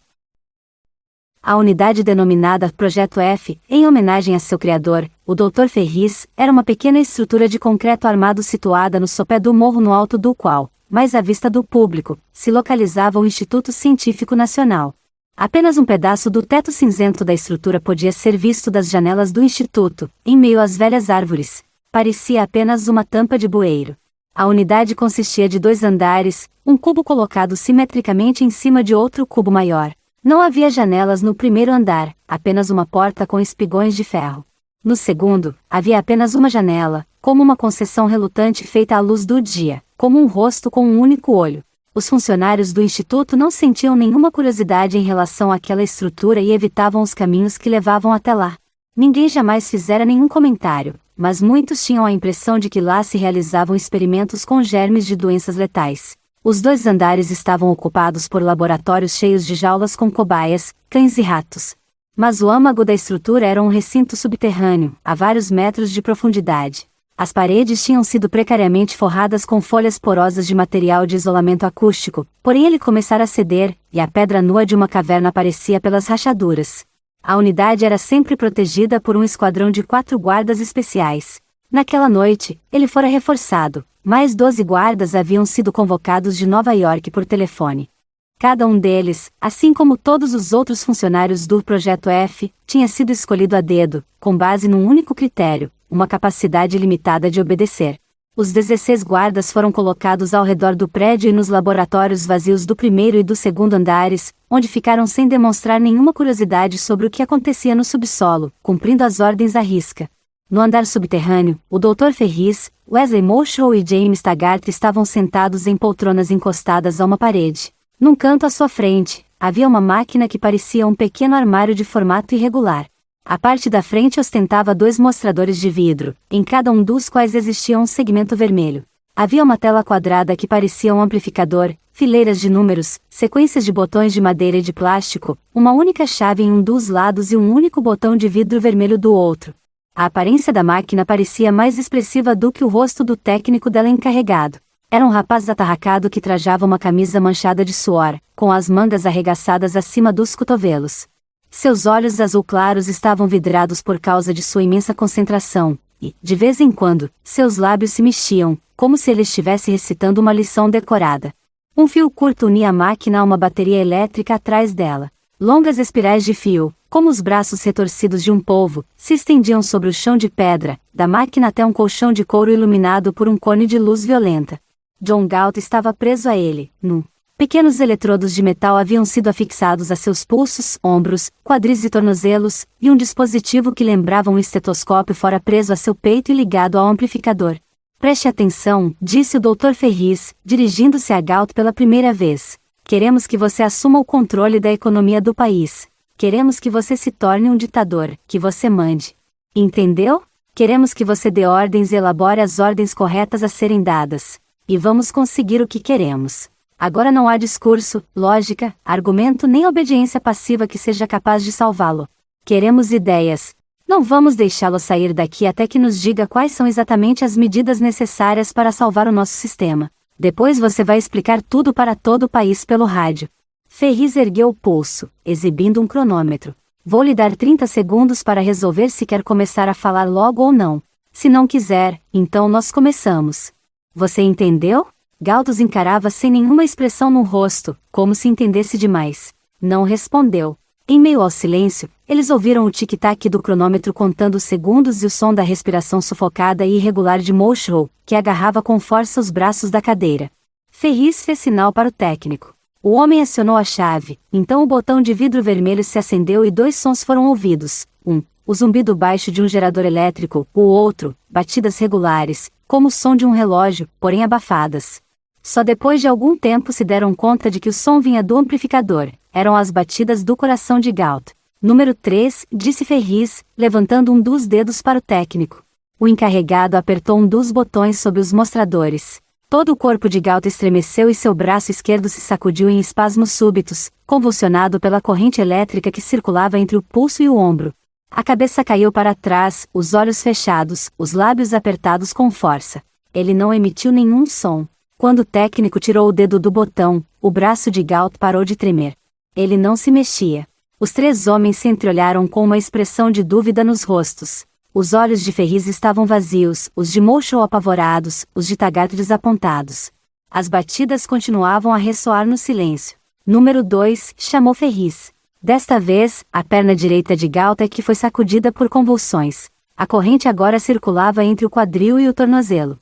A unidade denominada Projeto F, em homenagem a seu criador, o Dr. Ferris, era uma pequena estrutura de concreto armado situada no sopé do morro no alto do qual, mais à vista do público, se localizava o Instituto Científico Nacional. Apenas um pedaço do teto cinzento da estrutura podia ser visto das janelas do instituto, em meio às velhas árvores. Parecia apenas uma tampa de bueiro. A unidade consistia de 2 andares, um cubo colocado simetricamente em cima de outro cubo maior. Não havia janelas no primeiro andar, apenas uma porta com espigões de ferro. No segundo, havia apenas uma janela, como uma concessão relutante feita à luz do dia, como um rosto com um único olho. Os funcionários do instituto não sentiam nenhuma curiosidade em relação àquela estrutura e evitavam os caminhos que levavam até lá. Ninguém jamais fizera nenhum comentário, mas muitos tinham a impressão de que lá se realizavam experimentos com germes de doenças letais. Os 2 andares estavam ocupados por laboratórios cheios de jaulas com cobaias, cães e ratos. Mas o âmago da estrutura era um recinto subterrâneo, a vários metros de profundidade. As paredes tinham sido precariamente forradas com folhas porosas de material de isolamento acústico, porém ele começara a ceder, e a pedra nua de uma caverna aparecia pelas rachaduras. A unidade era sempre protegida por um esquadrão de 4 guardas especiais. Naquela noite, ele fora reforçado. Mais 12 guardas haviam sido convocados de Nova York por telefone. Cada um deles, assim como todos os outros funcionários do Projeto F, tinha sido escolhido a dedo, com base num único critério: uma capacidade limitada de obedecer. Os 16 guardas foram colocados ao redor do prédio e nos laboratórios vazios do primeiro e do segundo andares, onde ficaram sem demonstrar nenhuma curiosidade sobre o que acontecia no subsolo, cumprindo as ordens à risca. No andar subterrâneo, o Dr. Ferris, Wesley Moshrow e James Taggart estavam sentados em poltronas encostadas a uma parede. Num canto à sua frente, havia uma máquina que parecia um pequeno armário de formato irregular. A parte da frente ostentava 2 mostradores de vidro, em cada um dos quais existia um segmento vermelho. Havia uma tela quadrada que parecia um amplificador, fileiras de números, sequências de botões de madeira e de plástico, uma única chave em um dos lados e um único botão de vidro vermelho do outro. A aparência da máquina parecia mais expressiva do que o rosto do técnico dela encarregado. Era um rapaz atarracado que trajava uma camisa manchada de suor, com as mangas arregaçadas acima dos cotovelos. Seus olhos azul claros estavam vidrados por causa de sua imensa concentração, e, de vez em quando, seus lábios se mexiam, como se ele estivesse recitando uma lição decorada. Um fio curto unia a máquina a uma bateria elétrica atrás dela. Longas espirais de fio, como os braços retorcidos de um polvo, se estendiam sobre o chão de pedra, da máquina até um colchão de couro iluminado por um cone de luz violenta. John Galt estava preso a ele, nu. Pequenos eletrodos de metal haviam sido afixados a seus pulsos, ombros, quadris e tornozelos, e um dispositivo que lembrava um estetoscópio fora preso a seu peito e ligado ao amplificador. Preste atenção, disse o Dr. Ferris, dirigindo-se a Galt pela primeira vez. Queremos que você assuma o controle da economia do país. Queremos que você se torne um ditador, que você mande. Entendeu? Queremos que você dê ordens e elabore as ordens corretas a serem dadas. E vamos conseguir o que queremos. Agora não há discurso, lógica, argumento nem obediência passiva que seja capaz de salvá-lo. Queremos ideias. Não vamos deixá-lo sair daqui até que nos diga quais são exatamente as medidas necessárias para salvar o nosso sistema. Depois você vai explicar tudo para todo o país pelo rádio. Ferris ergueu o pulso, exibindo um cronômetro. Vou lhe dar 30 segundos para resolver se quer começar a falar logo ou não. Se não quiser, então nós começamos. Você entendeu? Galt os encarava sem nenhuma expressão no rosto, como se entendesse demais. Não respondeu. Em meio ao silêncio, eles ouviram o tic-tac do cronômetro contando os segundos e o som da respiração sufocada e irregular de Moshrow, que agarrava com força os braços da cadeira. Ferris fez sinal para o técnico. O homem acionou a chave, então o botão de vidro vermelho se acendeu e 2 sons foram ouvidos. O zumbido baixo de um gerador elétrico, o outro, batidas regulares, como o som de um relógio, porém abafadas. Só depois de algum tempo se deram conta de que o som vinha do amplificador. Eram as batidas do coração de Galt. Número 3, disse Ferris, levantando um dos dedos para o técnico. O encarregado apertou um dos botões sob os mostradores. Todo o corpo de Galt estremeceu e seu braço esquerdo se sacudiu em espasmos súbitos, convulsionado pela corrente elétrica que circulava entre o pulso e o ombro. A cabeça caiu para trás, os olhos fechados, os lábios apertados com força. Ele não emitiu nenhum som. Quando o técnico tirou o dedo do botão, o braço de Galt parou de tremer. Ele não se mexia. Os três homens se entreolharam com uma expressão de dúvida nos rostos. Os olhos de Ferris estavam vazios, os de Mouchel apavorados, os de Taggart desapontados. As batidas continuavam a ressoar no silêncio. Número 2, chamou Ferris. Desta vez, a perna direita de Galt é que foi sacudida por convulsões. A corrente agora circulava entre o quadril e o tornozelo.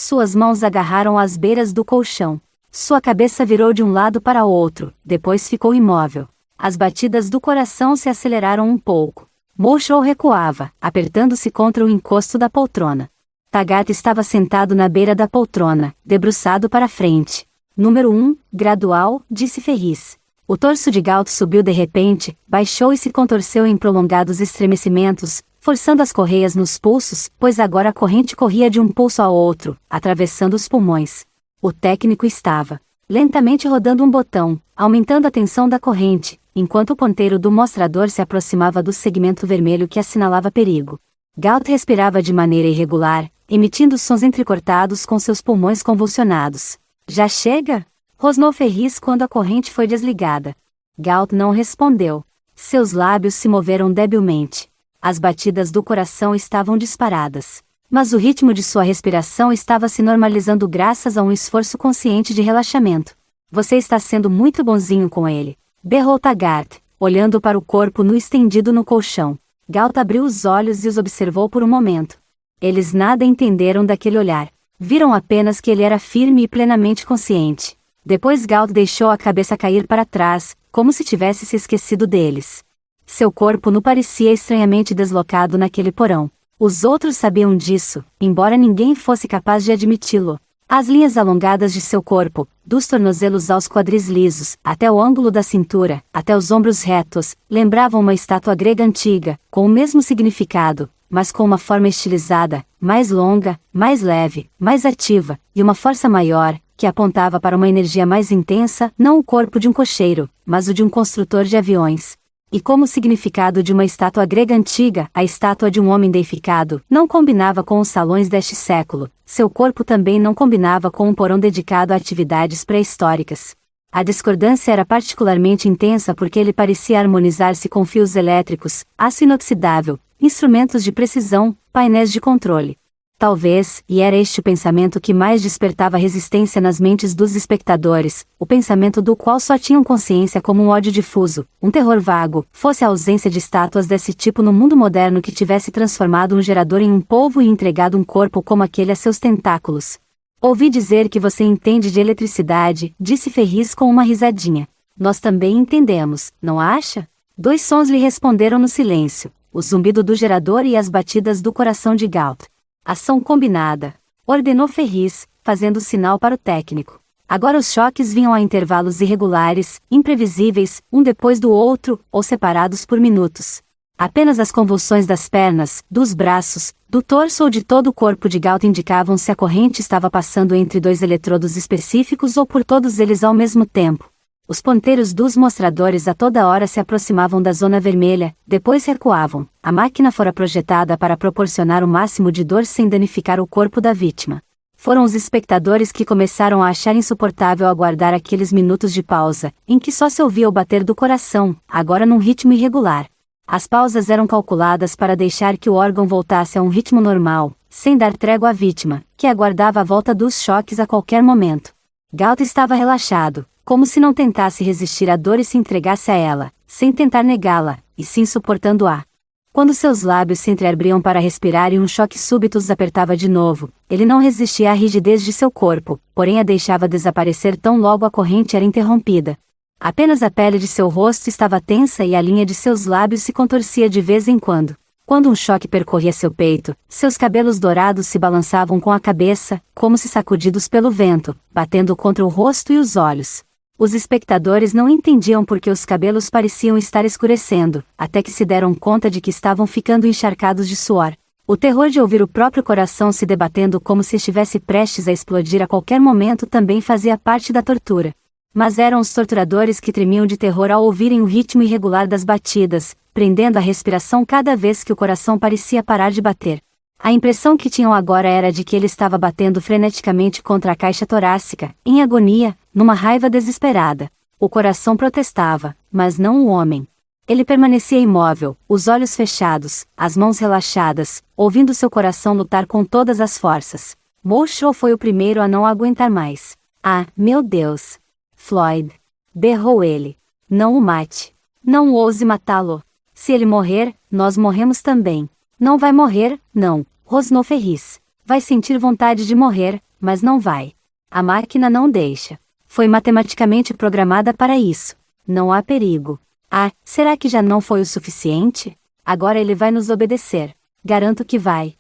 Suas mãos agarraram as beiras do colchão. Sua cabeça virou de um lado para o outro, depois ficou imóvel. As batidas do coração se aceleraram um pouco. Mouchel recuava, apertando-se contra o encosto da poltrona. Taggart estava sentado na beira da poltrona, debruçado para frente. Número 1, gradual, disse Ferris. O torso de Galt subiu de repente, baixou e se contorceu em prolongados estremecimentos, forçando as correias nos pulsos, pois agora a corrente corria de um pulso ao outro, atravessando os pulmões. O técnico estava lentamente rodando um botão, aumentando a tensão da corrente, enquanto o ponteiro do mostrador se aproximava do segmento vermelho que assinalava perigo. Galt respirava de maneira irregular, emitindo sons entrecortados com seus pulmões convulsionados. Já chega? Rosnou Ferris quando a corrente foi desligada. Galt não respondeu. Seus lábios se moveram debilmente. As batidas do coração estavam disparadas. Mas o ritmo de sua respiração estava se normalizando graças a um esforço consciente de relaxamento. Você está sendo muito bonzinho com ele, berrou Taggart, olhando para o corpo nu estendido no colchão. Galt abriu os olhos e os observou por um momento. Eles nada entenderam daquele olhar. Viram apenas que ele era firme e plenamente consciente. Depois Galt deixou a cabeça cair para trás, como se tivesse se esquecido deles. Seu corpo nu parecia estranhamente deslocado naquele porão. Os outros sabiam disso, embora ninguém fosse capaz de admiti-lo. As linhas alongadas de seu corpo, dos tornozelos aos quadris lisos, até o ângulo da cintura, até os ombros retos, lembravam uma estátua grega antiga, com o mesmo significado, mas com uma forma estilizada, mais longa, mais leve, mais ativa, e uma força maior, que apontava para uma energia mais intensa, não o corpo de um cocheiro, mas o de um construtor de aviões. E como o significado de uma estátua grega antiga, a estátua de um homem deificado, não combinava com os salões deste século, seu corpo também não combinava com um porão dedicado a atividades pré-históricas. A discordância era particularmente intensa porque ele parecia harmonizar-se com fios elétricos, aço inoxidável, instrumentos de precisão, painéis de controle. Talvez, e era este o pensamento que mais despertava resistência nas mentes dos espectadores, o pensamento do qual só tinham consciência como um ódio difuso, um terror vago, fosse a ausência de estátuas desse tipo no mundo moderno que tivesse transformado um gerador em um polvo e entregado um corpo como aquele a seus tentáculos. Ouvi dizer que você entende de eletricidade, disse Ferris com uma risadinha. Nós também entendemos, não acha? Dois sons lhe responderam no silêncio, o zumbido do gerador e as batidas do coração de Galt. Ação combinada, ordenou Ferris, fazendo sinal para o técnico. Agora os choques vinham a intervalos irregulares, imprevisíveis, um depois do outro, ou separados por minutos. Apenas as convulsões das pernas, dos braços, do torso ou de todo o corpo de Galt indicavam se a corrente estava passando entre dois eletrodos específicos ou por todos eles ao mesmo tempo. Os ponteiros dos mostradores a toda hora se aproximavam da zona vermelha, depois recuavam. A máquina fora projetada para proporcionar o máximo de dor sem danificar o corpo da vítima. Foram os espectadores que começaram a achar insuportável aguardar aqueles minutos de pausa, em que só se ouvia o bater do coração, agora num ritmo irregular. As pausas eram calculadas para deixar que o órgão voltasse a um ritmo normal, sem dar trégua à vítima, que aguardava a volta dos choques a qualquer momento. Galt estava relaxado, como se não tentasse resistir à dor e se entregasse a ela, sem tentar negá-la, e sim suportando-a. Quando seus lábios se entreabriam para respirar e um choque súbito os apertava de novo, ele não resistia à rigidez de seu corpo, porém a deixava desaparecer tão logo a corrente era interrompida. Apenas a pele de seu rosto estava tensa e a linha de seus lábios se contorcia de vez em quando. Quando um choque percorria seu peito, seus cabelos dourados se balançavam com a cabeça, como se sacudidos pelo vento, batendo contra o rosto e os olhos. Os espectadores não entendiam por que os cabelos pareciam estar escurecendo, até que se deram conta de que estavam ficando encharcados de suor. O terror de ouvir o próprio coração se debatendo como se estivesse prestes a explodir a qualquer momento também fazia parte da tortura. Mas eram os torturadores que tremiam de terror ao ouvirem o ritmo irregular das batidas, prendendo a respiração cada vez que o coração parecia parar de bater. A impressão que tinham agora era de que ele estava batendo freneticamente contra a caixa torácica, em agonia, numa raiva desesperada. O coração protestava, mas não o homem. Ele permanecia imóvel, os olhos fechados, as mãos relaxadas, ouvindo seu coração lutar com todas as forças. Moshow foi o primeiro a não aguentar mais. Ah, meu Deus! Floyd! Berrou ele. Não o mate. Não ouse matá-lo. Se ele morrer, nós morremos também. Não vai morrer, não, rosnou Ferris. Vai sentir vontade de morrer, mas não vai. A máquina não deixa. Foi matematicamente programada para isso. Não há perigo. Ah, será que já não foi o suficiente? Agora ele vai nos obedecer. Garanto que vai.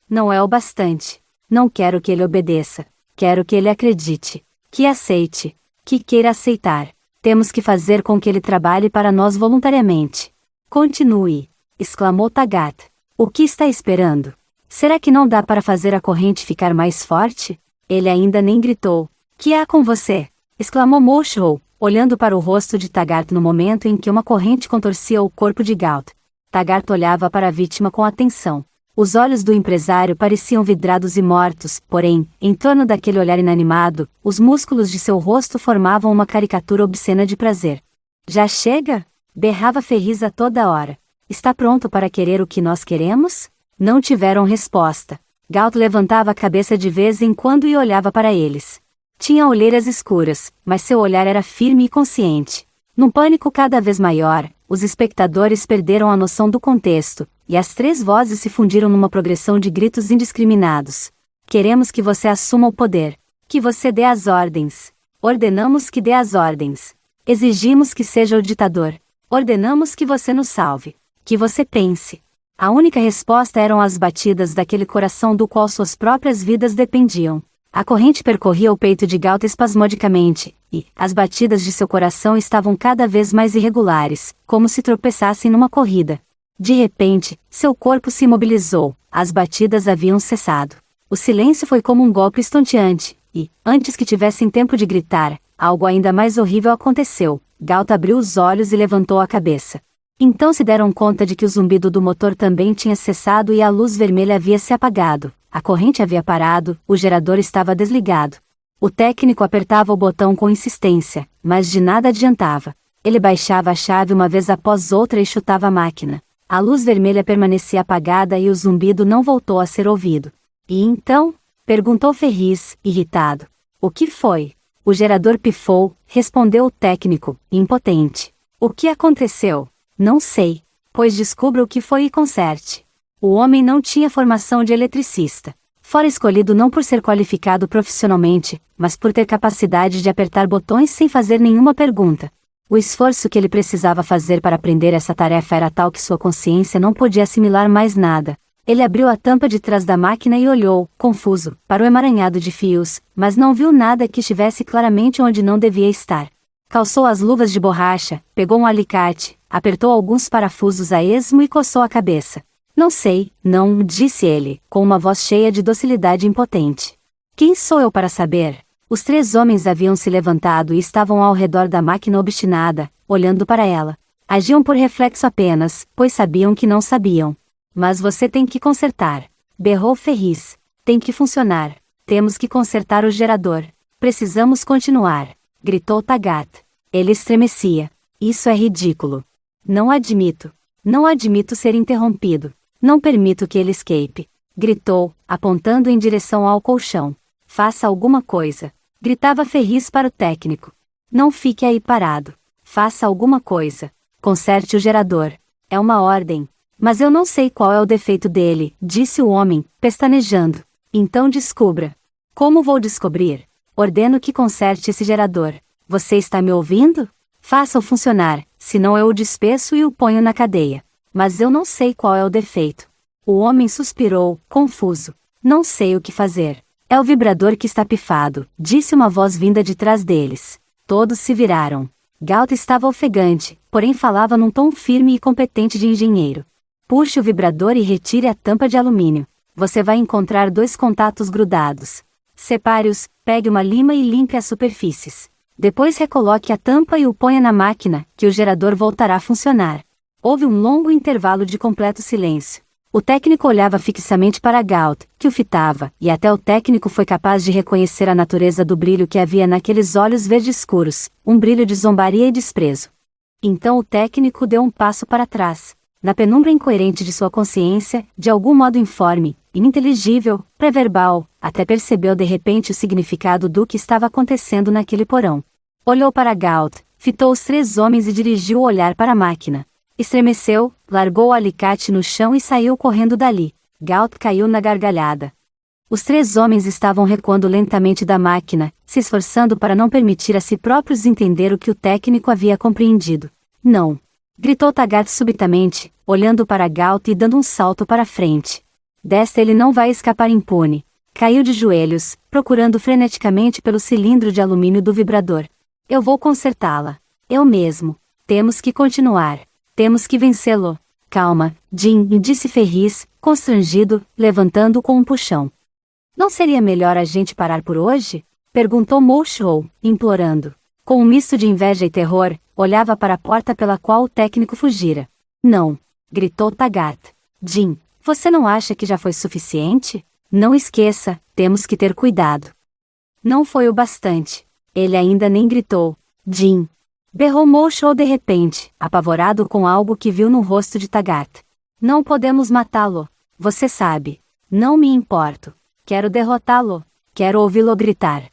Não é o bastante. Não quero que ele obedeça. Quero que ele acredite. Que aceite. Que queira aceitar. Temos que fazer com que ele trabalhe para nós voluntariamente. Continue, exclamou Taggart. O que está esperando? Será que não dá para fazer a corrente ficar mais forte? Ele ainda nem gritou. Que há com você? Exclamou Moshow, olhando para o rosto de Taggart no momento em que uma corrente contorcia o corpo de Gault. Taggart olhava para a vítima com atenção. Os olhos do empresário pareciam vidrados e mortos, porém, em torno daquele olhar inanimado, os músculos de seu rosto formavam uma caricatura obscena de prazer. Já chega? Berrava Ferris a toda hora. Está pronto para querer o que nós queremos? Não tiveram resposta. Gault levantava a cabeça de vez em quando e olhava para eles. Tinha olheiras escuras, mas seu olhar era firme e consciente. Num pânico cada vez maior, os espectadores perderam a noção do contexto, e as três vozes se fundiram numa progressão de gritos indiscriminados. Queremos que você assuma o poder. Que você dê as ordens. Ordenamos que dê as ordens. Exigimos que seja o ditador. Ordenamos que você nos salve. Que você pense. A única resposta eram as batidas daquele coração do qual suas próprias vidas dependiam. A corrente percorria o peito de Gault espasmodicamente, e as batidas de seu coração estavam cada vez mais irregulares, como se tropeçassem numa corrida. De repente, seu corpo se imobilizou, as batidas haviam cessado. O silêncio foi como um golpe estonteante, e, antes que tivessem tempo de gritar, algo ainda mais horrível aconteceu. Gault abriu os olhos e levantou a cabeça. Então se deram conta de que o zumbido do motor também tinha cessado e a luz vermelha havia se apagado. A corrente havia parado, o gerador estava desligado. O técnico apertava o botão com insistência, mas de nada adiantava. Ele baixava a chave uma vez após outra e chutava a máquina. A luz vermelha permanecia apagada e o zumbido não voltou a ser ouvido. E então? Perguntou Ferris, irritado. O que foi? O gerador pifou, respondeu o técnico, impotente. O que aconteceu? Não sei. Pois descubra o que foi e conserte. O homem não tinha formação de eletricista. Fora escolhido não por ser qualificado profissionalmente, mas por ter capacidade de apertar botões sem fazer nenhuma pergunta. O esforço que ele precisava fazer para aprender essa tarefa era tal que sua consciência não podia assimilar mais nada. Ele abriu a tampa de trás da máquina e olhou, confuso, para o emaranhado de fios, mas não viu nada que estivesse claramente onde não devia estar. Calçou as luvas de borracha, pegou um alicate, apertou alguns parafusos a esmo e coçou a cabeça. Não sei, não, disse ele, com uma voz cheia de docilidade impotente. Quem sou eu para saber? Os três homens haviam se levantado e estavam ao redor da máquina obstinada, olhando para ela. Agiam por reflexo apenas, pois sabiam que não sabiam. Mas você tem que consertar. Berrou Ferris. Tem que funcionar. Temos que consertar o gerador. Precisamos continuar. Gritou Taggart. Ele estremecia. Isso é ridículo. Não admito. Não admito ser interrompido. Não permito que ele escape. Gritou, apontando em direção ao colchão. Faça alguma coisa. Gritava Ferris para o técnico. Não fique aí parado. Faça alguma coisa. Conserte o gerador. É uma ordem. Mas eu não sei qual é o defeito dele, disse o homem, pestanejando. Então descubra. Como vou descobrir? Ordeno que conserte esse gerador. Você está me ouvindo? Faça-o funcionar, senão eu o despeço e o ponho na cadeia. Mas eu não sei qual é o defeito. O homem suspirou, confuso. Não sei o que fazer. É o vibrador que está pifado, disse uma voz vinda de trás deles. Todos se viraram. Gault estava ofegante, porém falava num tom firme e competente de engenheiro. Puxe o vibrador e retire a tampa de alumínio. Você vai encontrar dois contatos grudados. Separe-os, pegue uma lima e limpe as superfícies. Depois recoloque a tampa e o ponha na máquina, que o gerador voltará a funcionar. Houve um longo intervalo de completo silêncio. O técnico olhava fixamente para Galt, que o fitava, e até o técnico foi capaz de reconhecer a natureza do brilho que havia naqueles olhos verdes escuros, um brilho de zombaria e desprezo. Então o técnico deu um passo para trás. Na penumbra incoerente de sua consciência, de algum modo informe, ininteligível, pré-verbal, até percebeu de repente o significado do que estava acontecendo naquele porão. Olhou para Galt, fitou os 3 homens e dirigiu o olhar para a máquina. Estremeceu, largou o alicate no chão e saiu correndo dali. Galt caiu na gargalhada. Os 3 homens estavam recuando lentamente da máquina, se esforçando para não permitir a si próprios entender o que o técnico havia compreendido. Não! Gritou Taggart subitamente, olhando para Galt e dando um salto para a frente. Desta ele não vai escapar impune. Caiu de joelhos, procurando freneticamente pelo cilindro de alumínio do vibrador. Eu vou consertá-la. Eu mesmo. Temos que continuar. Temos que vencê-lo. Calma, Jim, disse Ferris, constrangido, levantando com um puxão. Não seria melhor a gente parar por hoje? Perguntou Mulshaw, implorando. Com um misto de inveja e terror, olhava para a porta pela qual o técnico fugira. Não! Gritou Taggart. Jim, você não acha que já foi suficiente? Não esqueça, temos que ter cuidado. Não foi o bastante. Ele ainda nem gritou. Jim! Berrou Mulshaw de repente, apavorado com algo que viu no rosto de Taggart. Não podemos matá-lo. Você sabe. Não me importo. Quero derrotá-lo. Quero ouvi-lo gritar.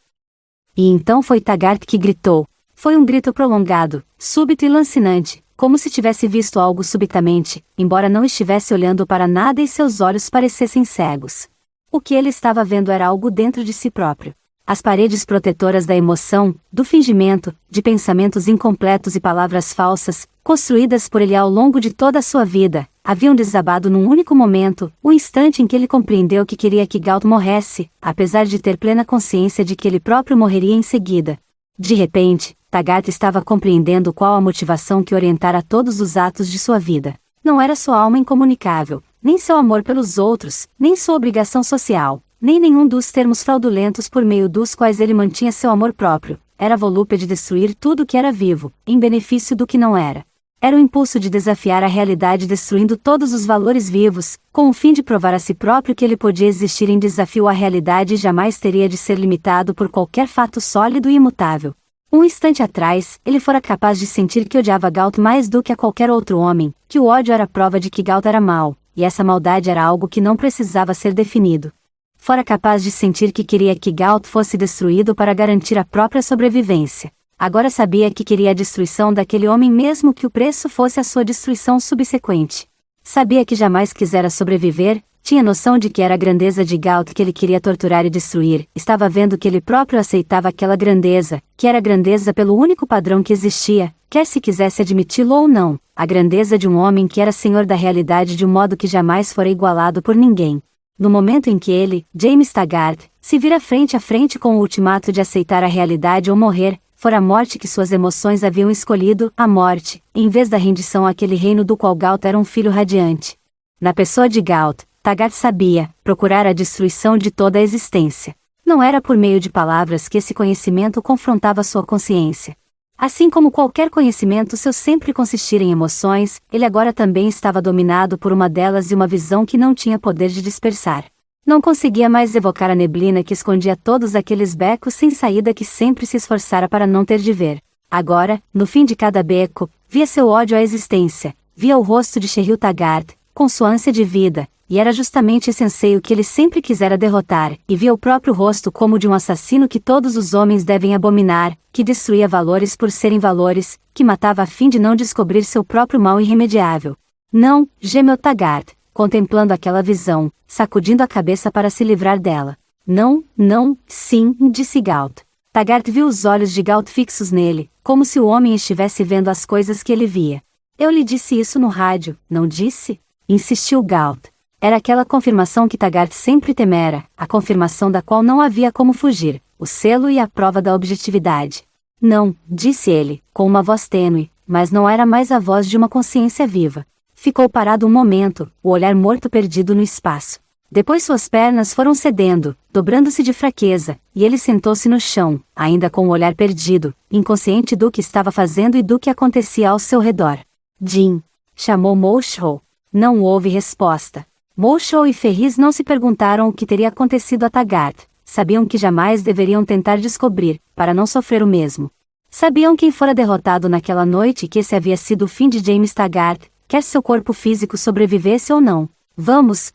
E então foi Taggart que gritou. Foi um grito prolongado, súbito e lancinante, como se tivesse visto algo subitamente, embora não estivesse olhando para nada e seus olhos parecessem cegos. O que ele estava vendo era algo dentro de si próprio. As paredes protetoras da emoção, do fingimento, de pensamentos incompletos e palavras falsas, construídas por ele ao longo de toda a sua vida, haviam desabado num único momento, o instante em que ele compreendeu que queria que Galt morresse, apesar de ter plena consciência de que ele próprio morreria em seguida. De repente, Taggart estava compreendendo qual a motivação que orientara todos os atos de sua vida. Não era sua alma incomunicável, nem seu amor pelos outros, nem sua obrigação social, nem nenhum dos termos fraudulentos por meio dos quais ele mantinha seu amor próprio. Era a volúpia de destruir tudo o que era vivo, em benefício do que não era. Era o impulso de desafiar a realidade destruindo todos os valores vivos, com o fim de provar a si próprio que ele podia existir em desafio à realidade e jamais teria de ser limitado por qualquer fato sólido e imutável. Um instante atrás, ele fora capaz de sentir que odiava Galt mais do que a qualquer outro homem, que o ódio era prova de que Galt era mau, e essa maldade era algo que não precisava ser definido. Fora capaz de sentir que queria que Galt fosse destruído para garantir a própria sobrevivência. Agora sabia que queria a destruição daquele homem mesmo que o preço fosse a sua destruição subsequente. Sabia que jamais quisera sobreviver, tinha noção de que era a grandeza de Galt que ele queria torturar e destruir, estava vendo que ele próprio aceitava aquela grandeza, que era a grandeza pelo único padrão que existia, quer se quisesse admiti-lo ou não, a grandeza de um homem que era senhor da realidade de um modo que jamais fora igualado por ninguém. No momento em que ele, James Taggart, se vira frente a frente com o ultimato de aceitar a realidade ou morrer, fora a morte que suas emoções haviam escolhido, a morte, em vez da rendição àquele reino do qual Galt era um filho radiante. Na pessoa de Galt, Taggart sabia, procurar a destruição de toda a existência. Não era por meio de palavras que esse conhecimento confrontava sua consciência. Assim como qualquer conhecimento seu sempre consistir em emoções, ele agora também estava dominado por uma delas e uma visão que não tinha poder de dispersar. Não conseguia mais evocar a neblina que escondia todos aqueles becos sem saída que sempre se esforçara para não ter de ver. Agora, no fim de cada beco, via seu ódio à existência, via o rosto de Cheryl Taggart, com sua ânsia de vida, e era justamente esse anseio que ele sempre quisera derrotar, e via o próprio rosto como de um assassino que todos os homens devem abominar, que destruía valores por serem valores, que matava a fim de não descobrir seu próprio mal irremediável. Não, gemeu Taggart, contemplando aquela visão, sacudindo a cabeça para se livrar dela. Não, não, sim, disse Galt. Taggart viu os olhos de Galt fixos nele, como se o homem estivesse vendo as coisas que ele via. Eu lhe disse isso no rádio, não disse? Insistiu Galt. Era aquela confirmação que Taggart sempre temera, a confirmação da qual não havia como fugir, o selo e a prova da objetividade. Não, disse ele, com uma voz tênue, mas não era mais a voz de uma consciência viva. Ficou parado um momento, o olhar morto perdido no espaço. Depois suas pernas foram cedendo, dobrando-se de fraqueza, e ele sentou-se no chão, ainda com o olhar perdido, inconsciente do que estava fazendo e do que acontecia ao seu redor. Jim! Chamou Mulshaw. Não houve resposta. Moshow e Ferris não se perguntaram o que teria acontecido a Taggart. Sabiam que jamais deveriam tentar descobrir, para não sofrer o mesmo. Sabiam quem fora derrotado naquela noite e que esse havia sido o fim de James Taggart, quer seu corpo físico sobrevivesse ou não. Vamos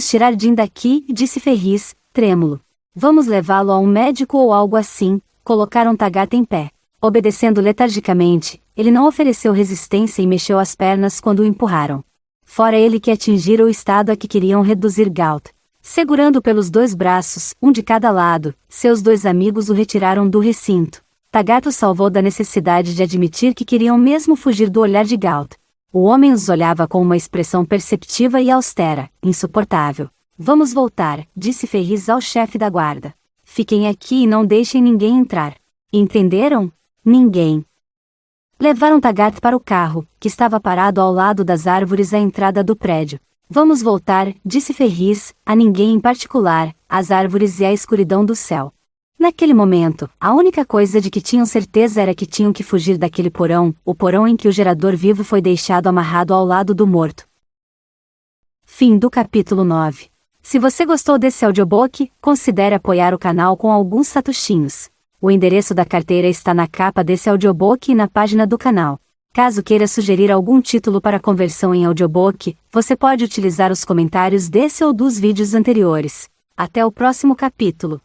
tirar Jim daqui, disse Ferris, trêmulo. Vamos levá-lo a um médico ou algo assim. Colocaram Taggart em pé. Obedecendo letargicamente, ele não ofereceu resistência e mexeu as pernas quando o empurraram. Fora ele que atingira o estado a que queriam reduzir Gault. Segurando pelos 2 braços, um de cada lado, seus 2 amigos o retiraram do recinto. Taggart o salvou da necessidade de admitir que queriam mesmo fugir do olhar de Gault. O homem os olhava com uma expressão perceptiva e austera, insuportável. Vamos voltar, disse Ferris ao chefe da guarda. Fiquem aqui e não deixem ninguém entrar. Entenderam? Ninguém. Levaram Taggart para o carro, que estava parado ao lado das árvores à entrada do prédio. Vamos voltar, disse Ferris, a ninguém em particular, às árvores e à escuridão do céu. Naquele momento, a única coisa de que tinham certeza era que tinham que fugir daquele porão, o porão em que o gerador vivo foi deixado amarrado ao lado do morto. Fim do capítulo 9. Se você gostou desse audiobook, considere apoiar o canal com alguns satoshinhos. O endereço da carteira está na capa desse audiobook e na página do canal. Caso queira sugerir algum título para conversão em audiobook, você pode utilizar os comentários desse ou dos vídeos anteriores. Até o próximo capítulo.